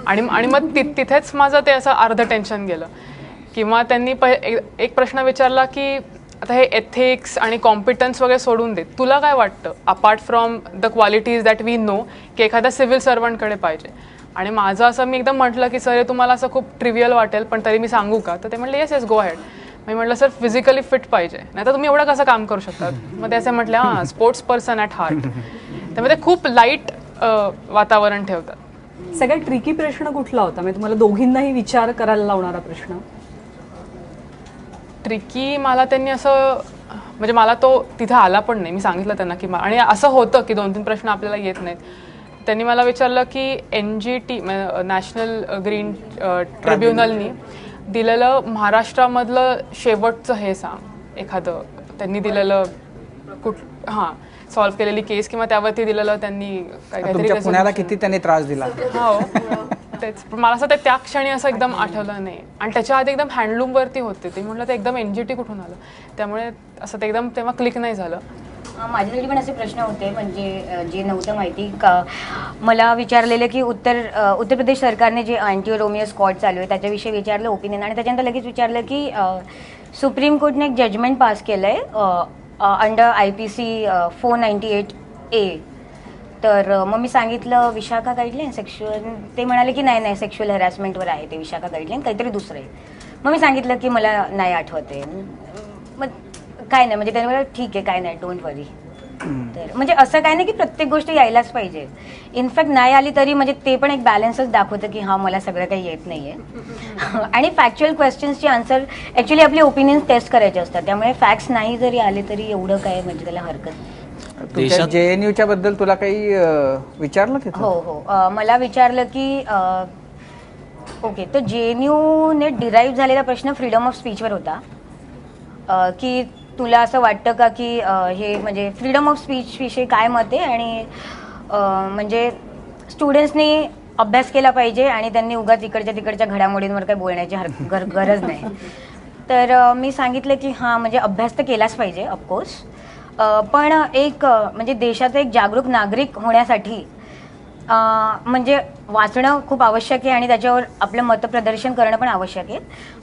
आणि मग तिथेच माझं ते असं अर्ध टेन्शन गेलं. किंवा त्यांनी एक प्रश्न विचारला की आता हे एथिक्स आणि कॉम्पिटन्स वगैरे सोडून दे, तुला काय वाटतं apart from the qualities that we know की एखाद्या सिव्हिल सर्वंटकडे पाहिजे. आणि माझं असं मी एकदम म्हटलं की सर तुम्हाला असं खूप ट्रिव्हियल वाटेल पण तरी मी सांगू का, तर ते म्हटलं येस गो अहेड. मी म्हटलं सर फिजिकली फिट पाहिजे, नाही तर तुम्ही एवढं कसं काम करू शकता. मग ते असे म्हटले हां स्पोर्ट्स पर्सन ॲट हार्ट. त्यामुळे ते खूप लाईट वातावरण ठेवतात. सगळ्यात ट्रिकी प्रश्न कुठला होता, म्हणजे तुम्हाला दोघींनाही विचार करायला लावणारा प्रश्न? ट्रिकी मला त्यांनी असं, म्हणजे मला तो तिथे आला पण नाही. मी सांगितलं त्यांना की आणि असं होतं की 2-3 प्रश्न आपल्याला येत नाहीत. त्यांनी मला विचारलं की NGT नॅशनल ग्रीन ट्रिब्युनलनी दिलेलं महाराष्ट्रामधलं शेवटचं हे सांग एखादं, त्यांनी दिलेलं सॉल्व्ह केलेली केस किंवा त्यावरती दिलेलं त्यांनी काहीतरी. पुण्याला किती त्यांनी त्रास दिला. हो तेच. पण मला असं ते त्या क्षणी असं एकदम आठवलं नाही. आणि त्याच्या आधी एकदम हँडलूमवरती होते ते, म्हटलं ते एकदम NGT कुठून आलं, त्यामुळे असं ते एकदम तेव्हा क्लिक नाही झालं. माझ्यासाठी पण असे प्रश्न होते म्हणजे जे नव्हतं माहिती का. मला विचारलेलं की उत्तर प्रदेश सरकारने जे अँटी रोमियो स्क्वॉड चालू आहे त्याच्याविषयी विचारलं ओपिनियन. आणि त्याच्यानंतर लगेच विचारलं की सुप्रीम कोर्टने एक जजमेंट पास केलं आहे अंडर IPC 498A. तर मग मी सांगितलं विशाखा गाईडलाईन सेक्शुअल, ते म्हणाले की नाही सेक्शुअल हॅरॅसमेंटवर आहे ते विशाखा गाईडलाईन, काहीतरी दुसरं आहे. मग मी सांगितलं की मला नाही आठवत आहे. मग काय नाही, म्हणजे त्याने मला ठीक आहे काय नाही डोंट वरी. तर म्हणजे असं काय नाही की प्रत्येक गोष्ट यायलाच पाहिजे. इनफॅक्ट नाही आली तरी म्हणजे ते पण एक बॅलन्सच दाखवतं की हा मला सगळं काही येत नाहीये. आणि फॅक्च्युअल क्वेश्चन्सची आन्सर ॲक्च्युली आपले ओपिनियन्स टेस्ट करायचे असतात, त्यामुळे फॅक्ट्स नाही जरी आले तरी एवढं काय म्हणजे त्याला हरकत नाही. तुमच्या JNUच्या बद्दल तुला काही विचारलं तिथं? हो, मला विचारलं की ओके, तर JNUने डिराईव्ह झालेला प्रश्न फ्रीडम ऑफ स्पीचवर होता की तुला असं वाटतं का की हे म्हणजे फ्रीडम ऑफ स्पीच विषयी काय मत आहे, आणि म्हणजे स्टुडंट्सनी अभ्यास केला पाहिजे आणि त्यांनी उगाच इकडच्या तिकडच्या घडामोडींवर काही बोलण्याची गरज नाही. तर मी सांगितलं की हां, म्हणजे अभ्यास तर केलाच पाहिजे ऑफकोर्स, पण एक म्हणजे देशाचा एक जागरूक नागरिक होण्यासाठी म्हणजे वाचणं खूप आवश्यक आहे आणि त्याच्यावर आपलं मतप्रदर्शन करणं पण आवश्यक आहे.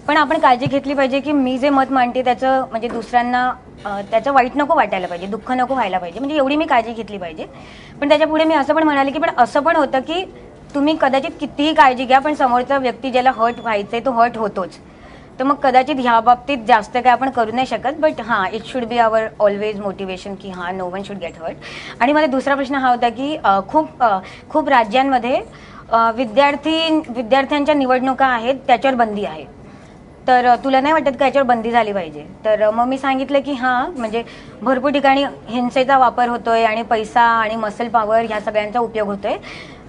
पण आपण काळजी घेतली पाहिजे की मी जे मत मांडते त्याचं म्हणजे दुसऱ्यांना त्याचं वाईट नको वाटायला पाहिजे, दुःख नको व्हायला पाहिजे, म्हणजे एवढी मी काळजी घेतली पाहिजे. पण त्याच्या पुढे मी असं पण म्हणाले की पण असं पण होतं की तुम्ही कदाचित कितीही काळजी घ्या पण समोरचा व्यक्ती ज्याला हर्ट व्हायचंय तो हर्ट होतोच. तर मग कदाचित ह्या बाबतीत जास्त काय आपण करू नाही शकत, बट हां, it should be our always motivation की हां, no one should get hurt. आणि मला दुसरा प्रश्न हा होता की खूप राज्यांमध्ये विद्यार्थ्यांच्या निवडणुका आहेत त्याच्यावर बंदी आहे, तर तुला नाही वाटत का याच्यावर बंदी झाली पाहिजे? तर मग मी सांगितलं की हां, म्हणजे भरपूर ठिकाणी हिंसेचा वापर होतोय आणि पैसा आणि मसल पॉवर ह्या सगळ्यांचा उपयोग होतोय,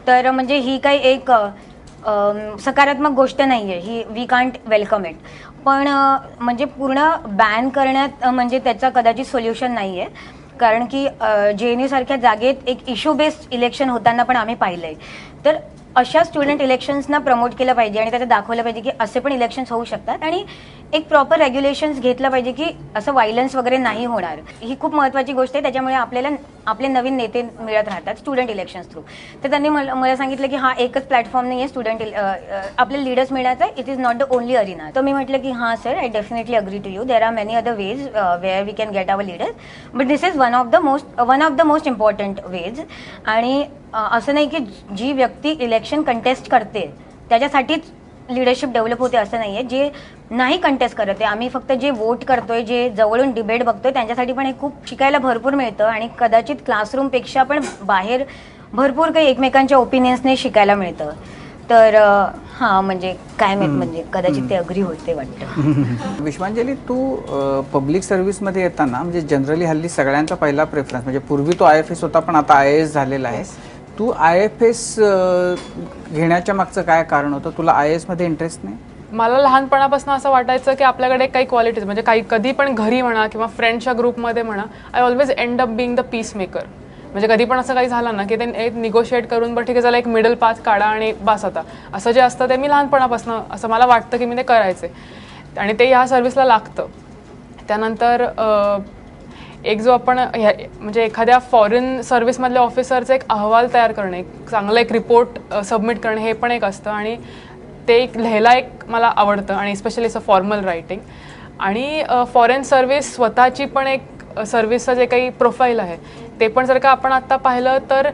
तर म्हणजे ही काही एक सकारात्मक गोष्ट नाही आहे ही, वी कांट वेलकम इट. पण म्हणजे पूर्ण बॅन करण्यात म्हणजे त्याचा कदाचित सोल्युशन नाही आहे, कारण की JNU सारख्या जागेत एक इश्यू बेस्ड इलेक्शन होताना पण आम्ही पाहिलं आहे. तर अशा स्टुडंट इलेक्शन्सना प्रमोट केलं पाहिजे आणि त्याचं दाखवलं पाहिजे की असे पण इलेक्शन्स होऊ शकतात आणि एक प्रॉपर रेग्युलेशन्स घेतलं पाहिजे की असं व्हायलन्स वगैरे नाही होणार. ही खूप महत्त्वाची गोष्ट आहे, त्याच्यामुळे आपल्याला आपले नवीन नेते मिळत राहतात स्टुडंट इलेक्शन्स थ्रू. तर त्यांनी मला सांगितलं की हा एकच प्लॅटफॉर्म नाही आहे स्टुडंट आपले लीडर्स मिळायचं आहे, it is not the only arena. तर मी म्हटलं की हां sir, I definitely agree to you, there are many other ways where we can get our leaders, but this is one of the most important ways. आणि असं नाही की जी व्यक्ती इलेक्शन कंटेस्ट करते त्याच्यासाठीच लिडरशिप डेव्हलप होते असं नाही आहे. जे नाही कंटेस्ट करत आहे, आम्ही फक्त जे वोट करतोय, जे जवळून डिबेट बघतोय, त्यांच्यासाठी पण हे खूप शिकायला भरपूर मिळतं आणि कदाचित क्लासरूमपेक्षा पण बाहेर भरपूर काही एकमेकांच्या ओपिनियन्सने शिकायला मिळतं. तर हां, म्हणजे काय माहीत, म्हणजे कदाचित ते अग्री होते वाटतं. विश्वांजली, तू पब्लिक सर्व्हिसमध्ये येताना म्हणजे जनरली हल्ली सगळ्यांचा पहिला प्रेफरन्स म्हणजे पूर्वी तो IFS होता पण आता IAS झालेला आहे. तू IFS घेण्याच्या मागचं काय कारण होतं? तुला IAS मध्ये इंटरेस्ट नाही? मला लहानपणापासून असं वाटायचं की आपल्याकडे काही क्वालिटीज म्हणजे कधी पण घरी म्हणा किंवा फ्रेंड्सच्या ग्रुपमध्ये म्हणा, I always end up being the peace maker. म्हणजे कधी पण असं काही झालं ना की ते निगोशिएट करून बरं ठीक आहे, चला एक मिडल पाथ काढा आणि बस आता, असं जे असतं ते मी लहानपणापासून असं मला वाटतं की मी ते करायचे आणि ते ह्या सर्व्हिसला लागतं. त्यानंतर एक जो आपण म्हणजे एखाद्या फॉरेन सर्व्हिसमधल्या ऑफिसरचा एक अहवाल तयार करणे, एक चांगला एक रिपोर्ट सबमिट करणे, हे पण एक असतं आणि ते एक लिहायला एक मला आवडतं आणि स्पेशली असं फॉर्मल रायटिंग. आणि फॉरेन सर्व्हिस स्वतःची पण एक सर्व्हिसचं जे काही प्रोफाईल आहे ते पण जर का आपण आत्ता पाहिलं तर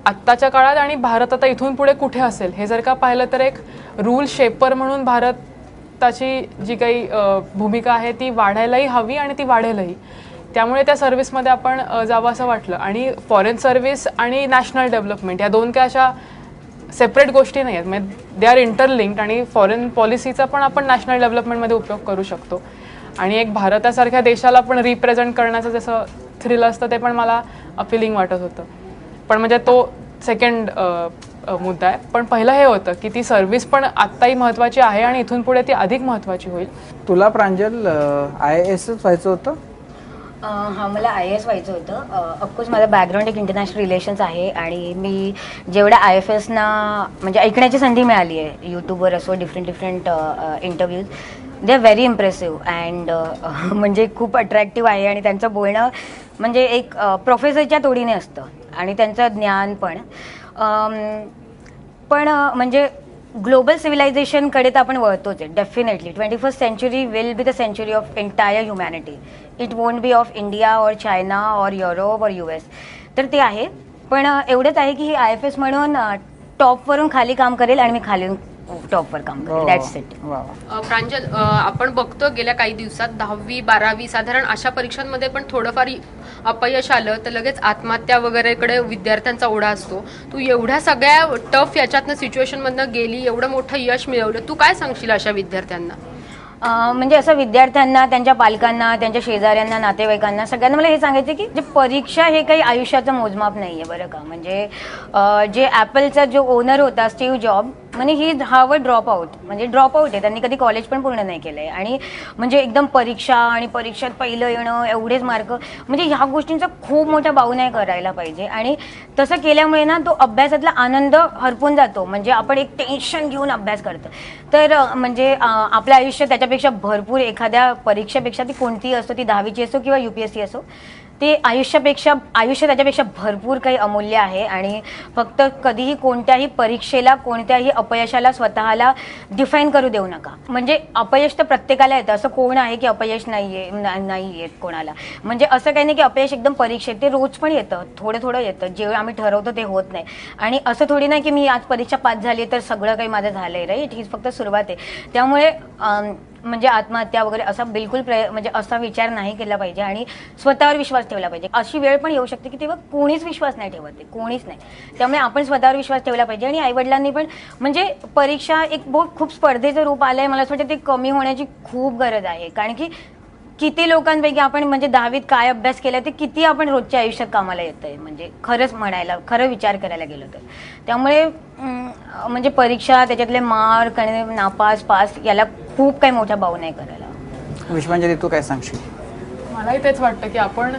आत्ताच्या काळात आणि भारत आता इथून पुढे कुठे असेल हे जर का पाहिलं तर एक रूल शेपर म्हणून भारताची जी काही भूमिका आहे ती वाढायलाही हवी आणि ती वाढेलही. त्यामुळे त्या सर्व्हिसमध्ये आपण जावं असं वाटलं. आणि फॉरेन सर्व्हिस आणि नॅशनल डेव्हलपमेंट या दोन काय अशा सेपरेट गोष्टी नाही आहेत, म्हणजे दे आर इंटरलिंक्ड आणि फॉरेन पॉलिसीचा पण आपण नॅशनल डेव्हलपमेंटमध्ये उपयोग करू शकतो. आणि एक भारतासारख्या देशाला पण रिप्रेझेंट करण्याचं जसं थ्रिल असतं ते पण मला अपिलिंग वाटत होतं. पण म्हणजे तो सेकंड मुद्दा आहे. पण पहिलं हे होतं की ती सर्व्हिस पण आत्ताही महत्त्वाची आहे आणि इथून पुढे ती अधिक महत्त्वाची होईल. तुला प्रांजल IASच व्हायचं होतं? हां, मला IAS व्हायचं होतं. ऑफकोर्स माझं बॅकग्राऊंड एक इंटरनॅशनल रिलेशन्स आहे आणि मी जेवढ्या IFSना म्हणजे ऐकण्याची संधी मिळाली आहे यूट्यूबवर असो, different interviews, they are very impressive and म्हणजे खूप अट्रॅक्टिव्ह आहे आणि त्यांचं बोलणं म्हणजे एक प्रोफेसरच्या तोडीने असतं आणि त्यांचं ज्ञान पण म्हणजे ग्लोबल सिव्हिलायझेशनकडे तर आपण वळतोच आहे definitely. 21st century will be the century of entire humanity. It won't be of India और चायना और युरोप और US. तर ते आहे. पण एवढंच आहे की ही IFS म्हणून टॉपवरून खाली काम करेल आणि मी खाली टॉपवर काम वा, करेल. That's it. वा, वा. प्रांजल, आपण बघतो गेल्या काही दिवसात 10वी 12वी साधारण अशा परीक्षांमध्ये पण थोडंफार अपयश आलं तर लगेच आत्महत्या वगैरेकडे विद्यार्थ्यांचा ओढा असतो. तू एवढ्या सगळ्या टफ याच्यातनं सिच्युएशनमधनं गेली, एवढं मोठं यश मिळवलं, तू काय सांगशील अशा विद्यार्थ्यांना? म्हणजे असं विद्यार्थ्यांना, त्यांच्या पालकांना, त्यांच्या शेजाऱ्यांना, नातेवाईकांना, सगळ्यांना मला हे सांगायचं की जे परीक्षा हे काही आयुष्याचं मोजमाप नाही आहे बरं का. म्हणजे जे ॲपलचा जो ओनर होता स्टीव्ह जॉब, म्हणजे ही हार्वर्ड ड्रॉप आउट, म्हणजे ड्रॉप आउट आहे, त्यांनी कधी कॉलेज पण पूर्ण नाही केलं आहे. आणि म्हणजे एकदम परीक्षा आणि परीक्षेत पहिलं येणं, एवढेच मार्क, म्हणजे ह्या गोष्टींचा खूप मोठा बाऊ नाही करायला पाहिजे. आणि तसं केल्यामुळे ना तो अभ्यासातला आनंद हरपून जातो. म्हणजे आपण एक टेन्शन घेऊन अभ्यास करतो, तर म्हणजे आपलं आयुष्य त्याच्यापेक्षा भरपूर, एखाद्या परीक्षेपेक्षा ती कोणतीही असो, ती 10वीची असो किंवा UPSC असो, ते आयुष्य त्याच्यापेक्षा भरपूर काही अमूल्य आहे. आणि फक्त कधीही कोणत्याही परीक्षेला, कोणत्याही अपयशाला स्वतःला डिफाईन करू देऊ नका. म्हणजे अपयश तर प्रत्येकाला येतं, असं कोण आहे की अपयश नाही येत कोणाला. म्हणजे असं काही नाही की अपयश एकदम परीक्षेत, ते रोज पण येतं, थोडं थोडं येतं. जे आम्ही ठरवतो ते होत नाही. आणि असं थोडी नाही की मी आज परीक्षा पास झाली तर सगळं काही माझं झालंय, राईट. हीच फक्त सुरुवात आहे. त्यामुळे म्हणजे आत्महत्या वगैरे असा बिलकुल म्हणजे असा विचार नाही केला पाहिजे. आणि स्वतःवर विश्वास ठेवला पाहिजे. अशी वेळ पण येऊ शकते की तेव्हा कोणीच विश्वास नाही ठेवत आहे, कोणीच नाही. त्यामुळे आपण स्वतःवर विश्वास ठेवला पाहिजे. आणि आईवडिलांनी पण, म्हणजे परीक्षा एक खूप स्पर्धेचं रूप आलं आहे, मला असं वाटतं ते कमी होण्याची खूप गरज आहे. कारण की किती लोकांपैकी आपण म्हणजे 10वीत काय अभ्यास केला ते किती आपण रोजच्या आयुष्यात कामाला येत आहे, म्हणजे खरं विचार करायला गेलो तर. त्यामुळे म्हणजे परीक्षा, त्याच्यातले मार्क आणि नापास पास याला खूप काही मोठा बाऊ नाही करायला. विश्वांजली, तू काय सांगशील? मलाही तेच वाटतं की आपण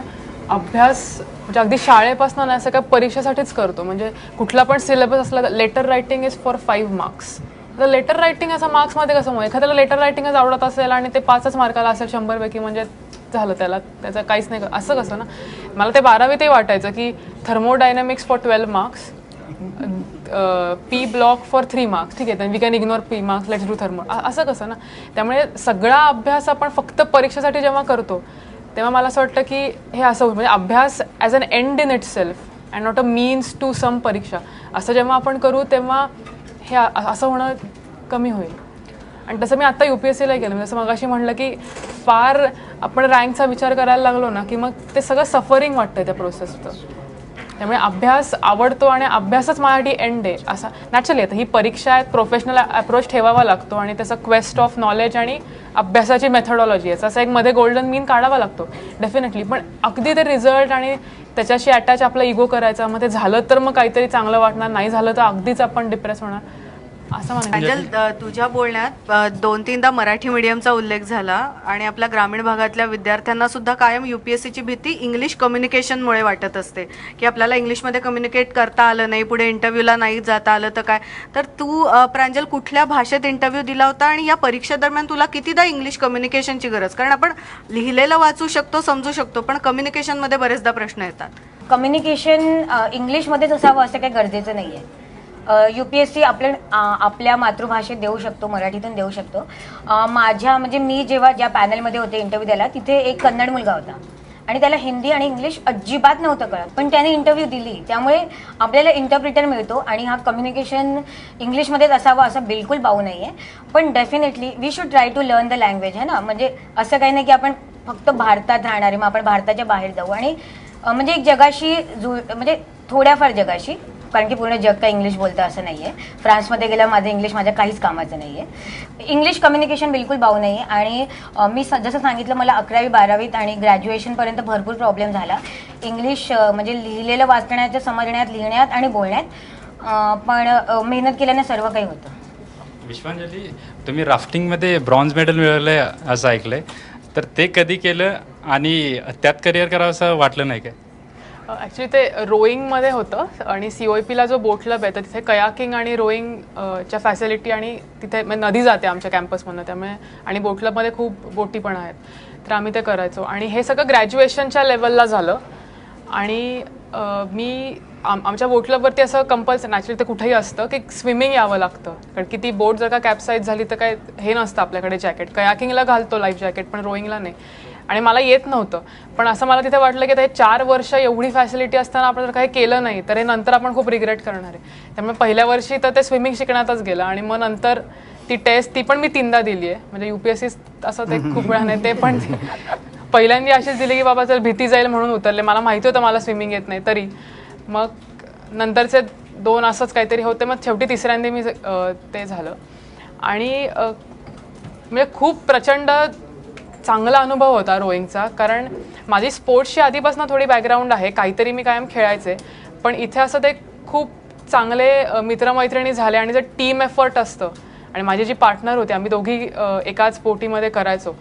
अभ्यास म्हणजे अगदी शाळेपासून नाही, असं काय परीक्षेसाठीच करतो. म्हणजे कुठला पण सिलेबस असला, letter writing is for 5 marks. तर लेटर रायटिंग असं मार्क्समध्ये कसं मग एखाद्याला लेटर रायटिंगच आवडत असेल आणि ते 5च मार्काला असेल 100पैकी, म्हणजे झालं, त्याचं काहीच नाही, असं कसं ना. मला ते 12वीतही वाटायचं की thermodynamics for 12 marks, P block for 3 marks, ठीक आहे, we can ignore P marks, let's do thermo, असं कसं ना. त्यामुळे सगळा अभ्यास आपण फक्त परीक्षेसाठी जेव्हा करतो तेव्हा मला असं वाटतं की हे असं होईल, म्हणजे अभ्यास as an end in itself and not a means to some परीक्षा, असं जेव्हा आपण करू तेव्हा हे असं होणं कमी होईल. आणि तसं मी आत्ता UPSCलाही केलं, जसं मगाशी म्हणलं की फार आपण रँकचा विचार करायला लागलो ना की मग ते सगळं सफरिंग वाटतं त्या प्रोसेसचं. त्यामुळे अभ्यास आवडतो आणि अभ्यासच माझ्यासाठी एंड आहे असं नॅचरली. आता ही परीक्षा आहे, प्रोफेशनल अप्रोच ठेवावा लागतो आणि त्याचा क्वेस्ट ऑफ नॉलेज आणि अभ्यासाची मेथडॉलॉजी याचा असं एक मध्ये गोल्डन मीन काढावा लागतो डेफिनेटली. पण अगदी ते रिझल्ट आणि त्याच्याशी अटॅच आपला इगो करायचा, मग ते झालं तर मग काहीतरी चांगलं वाटणार, नाही झालं तर अगदीच आपण डिप्रेस होणार, असं प्रांजल, तुझ्या बोलण्यात 2-3दा मराठी मीडियमचा उल्लेख झाला आणि आपल्या ग्रामीण भागातल्या विद्यार्थ्यांना सुद्धा कायम UPSCची भीती इंग्लिश कम्युनिकेशनमुळे वाटत असते की आपल्याला इंग्लिशमध्ये कम्युनिकेट करता आलं नाही, पुढे इंटरव्ह्यूला नाही जाता आलं तर काय. तर तू प्रांजल कुठल्या भाषेत इंटरव्ह्यू दिला होता आणि या परीक्षेदरम्यान तुला कितीदा इंग्लिश कम्युनिकेशनची गरज? कारण आपण लिहिलेलं वाचू शकतो, समजू शकतो, पण कम्युनिकेशनमध्ये बरेचदा प्रश्न येतात. कम्युनिकेशन इंग्लिशमध्येच असावं असं काही गरजेचं नाही आहे. UPSC आपल्या मातृभाषेत देऊ शकतो, मराठीतून देऊ शकतो. म्हणजे मी जेव्हा ज्या पॅनलमध्ये होते इंटरव्ह्यू द्यायला, तिथे एक कन्नड मुलगा होता आणि त्याला हिंदी आणि इंग्लिश अजिबात नव्हतं कळत, पण त्याने इंटरव्ह्यू दिली. त्यामुळे आपल्याला इंटरप्रिटर मिळतो आणि हा कम्युनिकेशन इंग्लिशमध्येच असावा असं बिलकुल बाऊ नाही आहे. पण definitely we should try to learn the language, है ना. म्हणजे असं काही नाही की आपण फक्त भारतात राहणारे, मग आपण भारताच्या बाहेर जाऊ आणि म्हणजे एक जगाशी म्हणजे थोड्याफार जगाशी, कारण की पूर्ण जग काय इंग्लिश बोलतं असं नाही आहे. फ्रान्समध्ये गेल्यावर माझं इंग्लिश माझ्या काहीच कामाचं नाही आहे. इंग्लिश कम्युनिकेशन बिलकुल बाऊ नाही आहे. आणि मी जसं सांगितलं, मला 11वी 12वीत आणि ग्रॅज्युएशनपर्यंत भरपूर प्रॉब्लेम झाला इंग्लिश म्हणजे लिहिलेलं वाचण्याचं, समजण्यात, लिहिण्यात आणि बोलण्यात. पण मेहनत केल्याने सर्व काही होतं. विश्वांजली, तुम्ही राफ्टिंगमध्ये ब्रॉन्झ मेडल मिळवलं आहे असं ऐकलं आहे, तर ते कधी केलं आणि त्यात करिअर करावं असं वाटलं नाही काय? ॲक्च्युली ते रोईंगमध्ये होतं आणि COEPला जो बोट क्लब आहे तर तिथे कयाकिंग आणि रोईंगच्या फॅसिलिटी आणि तिथे नदी जाते आमच्या कॅम्पसमधून, त्यामुळे आणि बोट क्लबमध्ये खूप बोटी पण आहेत, तर आम्ही ते करायचो. आणि हे सगळं ग्रॅज्युएशनच्या लेवलला झालं. आणि मी आमच्या बोट क्लबवरती असं कंपल्सरी, नॅचरली ते कुठेही असतं की स्विमिंग यावं लागतं, कारण की ती बोट जर का कॅप्साईज झाली तर काय हे नसतं आपल्याकडे जॅकेट. कयाकिंगला घालतो लाईफ जॅकेट, पण रोईंगला नाही. आणि मला येत नव्हतं. पण असं मला तिथे वाटलं की आता हे 4 वर्ष एवढी फॅसिलिटी असताना आपण जर काही केलं नाही तर हे नंतर आपण खूप रिग्रेट करणार आहे. त्यामुळे पहिल्या वर्षी तर ते स्विमिंग शिकण्यातच गेलं आणि मग नंतर ती टेस्ट ती पण मी 3दा दिली आहे. म्हणजे UPSC असं ते खूप वेळा नाही, ते पण पहिल्यांदा अशीच दिली की बाबा चल भीती जाईल म्हणून उतरले. मला माहिती होतं मला स्विमिंग येत नाही तरी. मग नंतरचे 2 असंच काहीतरी होते, मग शेवटी तिसऱ्यांदा मी ते झालं. आणि म्हणजे खूप प्रचंड चांगला अनुभव होता रोईंगचा, कारण माझी स्पोर्ट्सची आधीपासून थोडी बॅकग्राऊंड आहे, काहीतरी मी कायम खेळायचे. पण इथे असं ते खूप चांगले मित्रमैत्रिणी झाले आणि जे टीम एफर्ट असतं आणि माझी जी पार्टनर होती आम्ही दोघी एकाच पोटीमध्ये करायचो,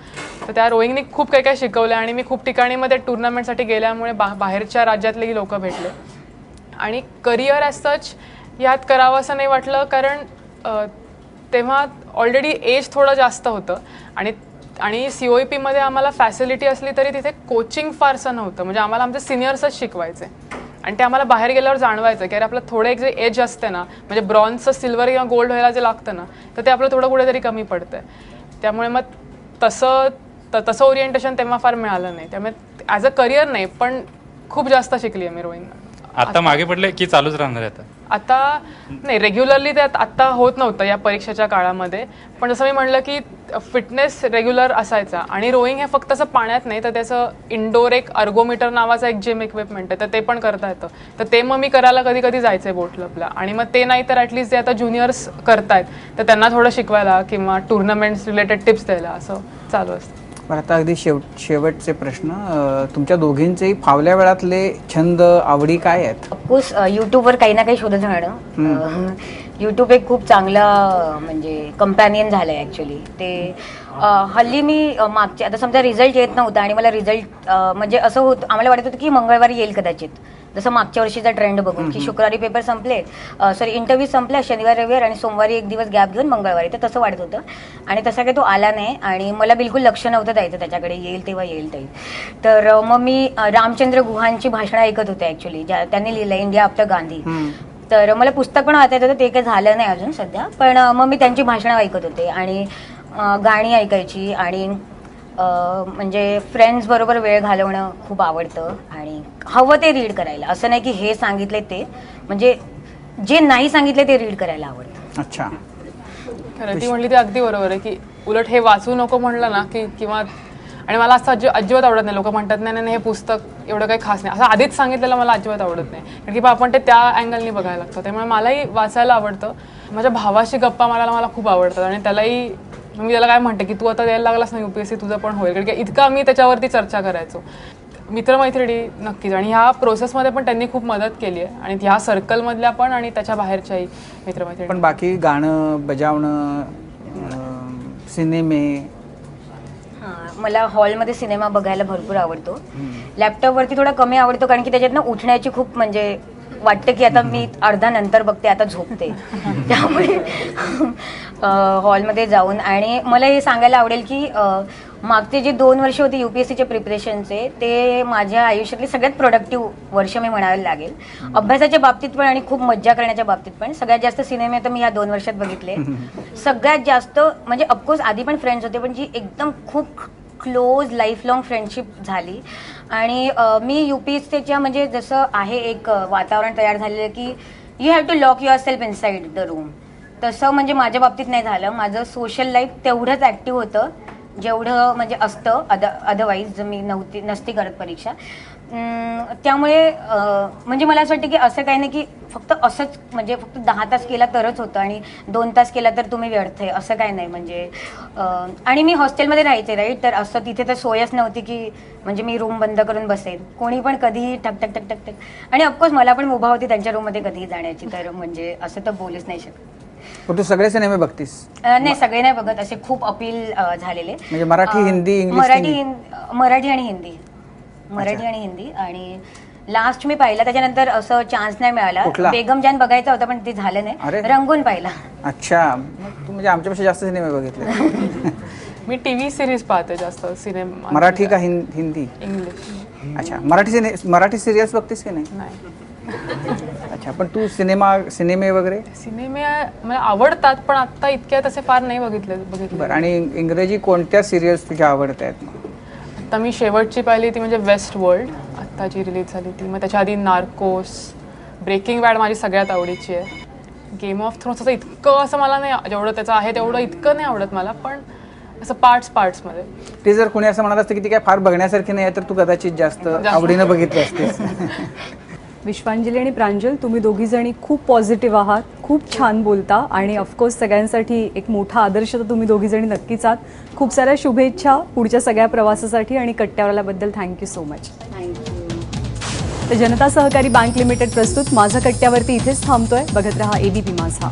तर त्या रोईंगनी खूप काही काही शिकवलं आणि मी खूप ठिकाणी मध्ये टुर्नामेंटसाठी गेल्यामुळे बाहेरच्या राज्यातलेही लोक भेटले. आणि करिअर ॲज सच ह्यात करावं असं नाही वाटलं, कारण तेव्हा ऑलरेडी एज थोडं जास्त होतं आणि COEPमध्ये आम्हाला फॅसिलिटी असली तरी तिथे कोचिंग फारसं नव्हतं. म्हणजे आम्हाला आमचे सिनियर्सच शिकवायचे आणि ते आम्हाला बाहेर गेल्यावर जाणवायचं की अरे आपलं थोडं एक जे एज असते ना, म्हणजे ब्रॉन्झचं सिल्वर किंवा गोल्ड व्हायला जे लागतं ना, तर ते आपलं थोडं कुठेतरी कमी पडतंय. त्यामुळे मग तसं ओरिएंटेशन तेव्हा फार मिळालं नाही. त्यामुळे ॲज अ करिअर नाही, पण खूप जास्त शिकली आहे मी रोईंग. आता मागे पडले की चालूच राहणार आहे आता नाही, रेग्युलरली ते आता होत नव्हतं या परीक्षेच्या काळामध्ये. पण जसं मी म्हणलं की फिटनेस रेग्युलर असायचा आणि रोईंग हे फक्त असं पाण्यात नाही तर त्याचं इंडोर एक अर्गोमीटर नावाचा एक जिम इक्विपमेंट आहे, तर ते पण करता येतं. तर ते मग मी करायला कधी कधी जायचं बोट क्लबला. आणि मग ते नाही तर ॲटलिस्ट जे आता ज्युनियर्स करतायत तर त्यांना थोडं शिकवायला किंवा टुर्नामेंट्स रिलेटेड टिप्स द्यायला असं चालू असतं. बरं, आता अगदी शेवटचे प्रश्न, तुमच्या दोघींचेही फावल्या वेळातले छंद आवडी काय आहेत? ऑफकोर्स यूट्यूबवर काही ना काही शोधत राहणं. यूट्यूब एक खूप चांगला म्हणजे कंपॅनियन झालं आहे ॲक्च्युली. ते हल्ली मी मागचे आता समजा रिझल्ट येत नव्हता आणि मला रिझल्ट म्हणजे असं होतं, आम्हाला वाटत होतं की मंगळवारी येईल कदाचित, जसं मागच्या वर्षीचा ट्रेंड बघून की शुक्रवारी पेपर संपले, सॉरी इंटरव्ह्यू संपला शनिवार रविवार आणि सोमवारी एक दिवस गॅप घेऊन मंगळवारी, तर तसं वाटत होतं. आणि तसा काही तो आला नाही आणि मला बिलकुल लक्ष नव्हतं द्यायचं त्याच्याकडे, येईल तेव्हा येईल तेव्हा. तर मग मी रामचंद्र गुहांची भाषणं ऐकत होते ॲक्च्युली, त्यांनी लिहिलं इंडिया आफ्टर गांधी. तर मला पुस्तक पण वाचायचं होतं, ते काही झालं नाही अजून सध्या, पण मग मी त्यांची भाषणं ऐकत होते आणि गाणी ऐकायची आणि म्हणजे फ्रेंड्स बरोबर वेळ घालवणं खूप आवडतं आणि हवं ते रीड करायला. असं नाही की हे सांगितले ते, म्हणजे जे नाही सांगितले ते रीड करायला आवडतं. अच्छा, खरं ती म्हणली ते अगदी बरोबर आहे की उलट हे वाचू नको म्हणलं ना की किंवा, आणि मला असं अजिबात आवडत नाही लोक म्हणतात नाही नाही हे पुस्तक एवढं काही खास नाही, असं आधीच सांगितलेलं मला अजिबात आवडत नाही, कारण की आपण ते त्या अँगलनी बघायला लागतं. त्यामुळे मलाही वाचायला आवडतं. माझ्या भावाशी गप्पा मारायला मला खूप आवडतात आणि त्यालाही मी त्याला काय म्हणते की तू आता द्यायला लागलास ना UPSC तुझं पण होईल, कारण की इतकं आम्ही त्याच्यावरती चर्चा करायचो. मित्रमैत्रिणी नक्कीच, आणि ह्या प्रोसेसमध्ये पण त्यांनी खूप मदत केली आहे आणि ह्या सर्कलमधल्या पण आणि त्याच्या बाहेरच्याही मित्रमैत्रिणी. पण बाकी गाणं बजावणं, सिनेमे? मला हॉलमध्ये सिनेमा बघायला भरपूर आवडतो. लॅपटॉपवरती थोडा कमी आवडतो, कारण की त्याच्यातनं उठण्याची खूप म्हणजे वाटतं की आता मी अर्धा नंतर बघते, आता झोपते. त्यामुळे हॉलमध्ये जाऊन. आणि मला हे सांगायला आवडेल की मागचे जे 2 वर्ष होते UPSCचे प्रिपरेशनचे, ते माझ्या आयुष्यातले सगळ्यात प्रोडक्टिव्ह वर्ष मी म्हणायला लागेल. अभ्यासाच्या बाबतीत पण आणि खूप मज्जा करण्याच्या बाबतीत पण. सगळ्यात जास्त सिनेमे तर मी या 2 वर्षात बघितले. सगळ्यात जास्त म्हणजे ऑफकोर्स आधी पण फ्रेंड्स होते, पण जी एकदम खूप क्लोज लाईफ लॉंग फ्रेंडशिप झाली. आणि मी UPSCच्या म्हणजे जसं आहे एक वातावरण तयार झालेलं की you have to lock yourself inside the room, तसं म्हणजे माझ्या बाबतीत नाही झालं. माझं सोशल लाईफ तेवढंच ॲक्टिव्ह होतं जेवढं म्हणजे असतं अदरवाईज मी नसती करत परीक्षा. त्यामुळे म्हणजे मला असं वाटतं की असं काही नाही की फक्त असंच म्हणजे फक्त 10 तास केला तरच होतं आणि 2 तास केला तर तुम्ही व्यर्थ आहे, असं काही नाही. म्हणजे आणि मी हॉस्टेलमध्ये राहायचे राईट, तर असं तिथे तर सोयच नव्हती की म्हणजे मी रूम बंद करून बसेन, कोणी पण कधीही ठक ठक ठक ठक ठक. आणि ऑफकोर्स मला पण मुभा होती त्यांच्या रूममध्ये कधीही जाण्याची, तर म्हणजे असं तर बोलूच नाही शकत. पण तू सगळे सिनेमे बघतीस? नाही, सगळे नाही बघत, असे खूप अपील झालेले. म्हणजे मराठी, हिंदी, इंग्लिश? मराठी आणि हिंदी. मराठी आणि हिंदी. आणि लास्ट मी पाहिला, त्याच्यानंतर असं चान्स नाही मिळाला. बेगम जान बघायचा होता पण ते झालं नाही. रंगून पाहिला. अच्छा, तू म्हणजे आमच्यापेक्षा जास्त सिनेमे बघितले. मी TV सिरीज पाहते जास्त. सिनेमा मराठी का हिंदी? इंग्लिश. अच्छा, मराठी सिरियल्स बघतेस की नाही? अच्छा, पण तू सिनेमे वगैरे? सिनेमे मला आवडतात पण आता इतक्या तसे फार नाही बघितले. बरं, आणि इंग्रजी कोणत्या सिरियल्स तुझ्या आवडत आहेत? आता मी शेवटची पाहिली ती म्हणजे वेस्ट वर्ल्ड, आत्ता जी रिलीज झाली ती. मग त्याच्या आधी नार्कोस, ब्रेकिंग बॅड माझी सगळ्यात आवडीची आहे. गेम ऑफ थ्रोन्स असं इतकं असं मला नाही, जेवढं त्याचं आहे तेवढं इतकं नाही आवडत मला, पण असं पार्ट्समध्ये. ते जर कोणी असं म्हणत असतं की ती काय फार बघण्यासारखी नाही आहे, तर तू कदाचित जास्त आवडीनं बघितली असतेस. विश्वांजली आणि प्रांजल, तुम्ही दोघीजणी खूप पॉझिटिव्ह आहात, खूप छान बोलता आणि ऑफकोर्स सगळ्यांसाठी एक मोठा आदर्श तर तुम्ही दोघीजणी नक्कीच आहात. खूप साऱ्या शुभेच्छा पुढच्या सगळ्या प्रवासासाठी आणि कट्ट्यावाल्याबद्दल थँक्यू सो मच. तर जनता सहकारी बँक लिमिटेड प्रस्तुत माझा कट्ट्यावरती इथेच थांबतोय. बघत रहा ABP माझा.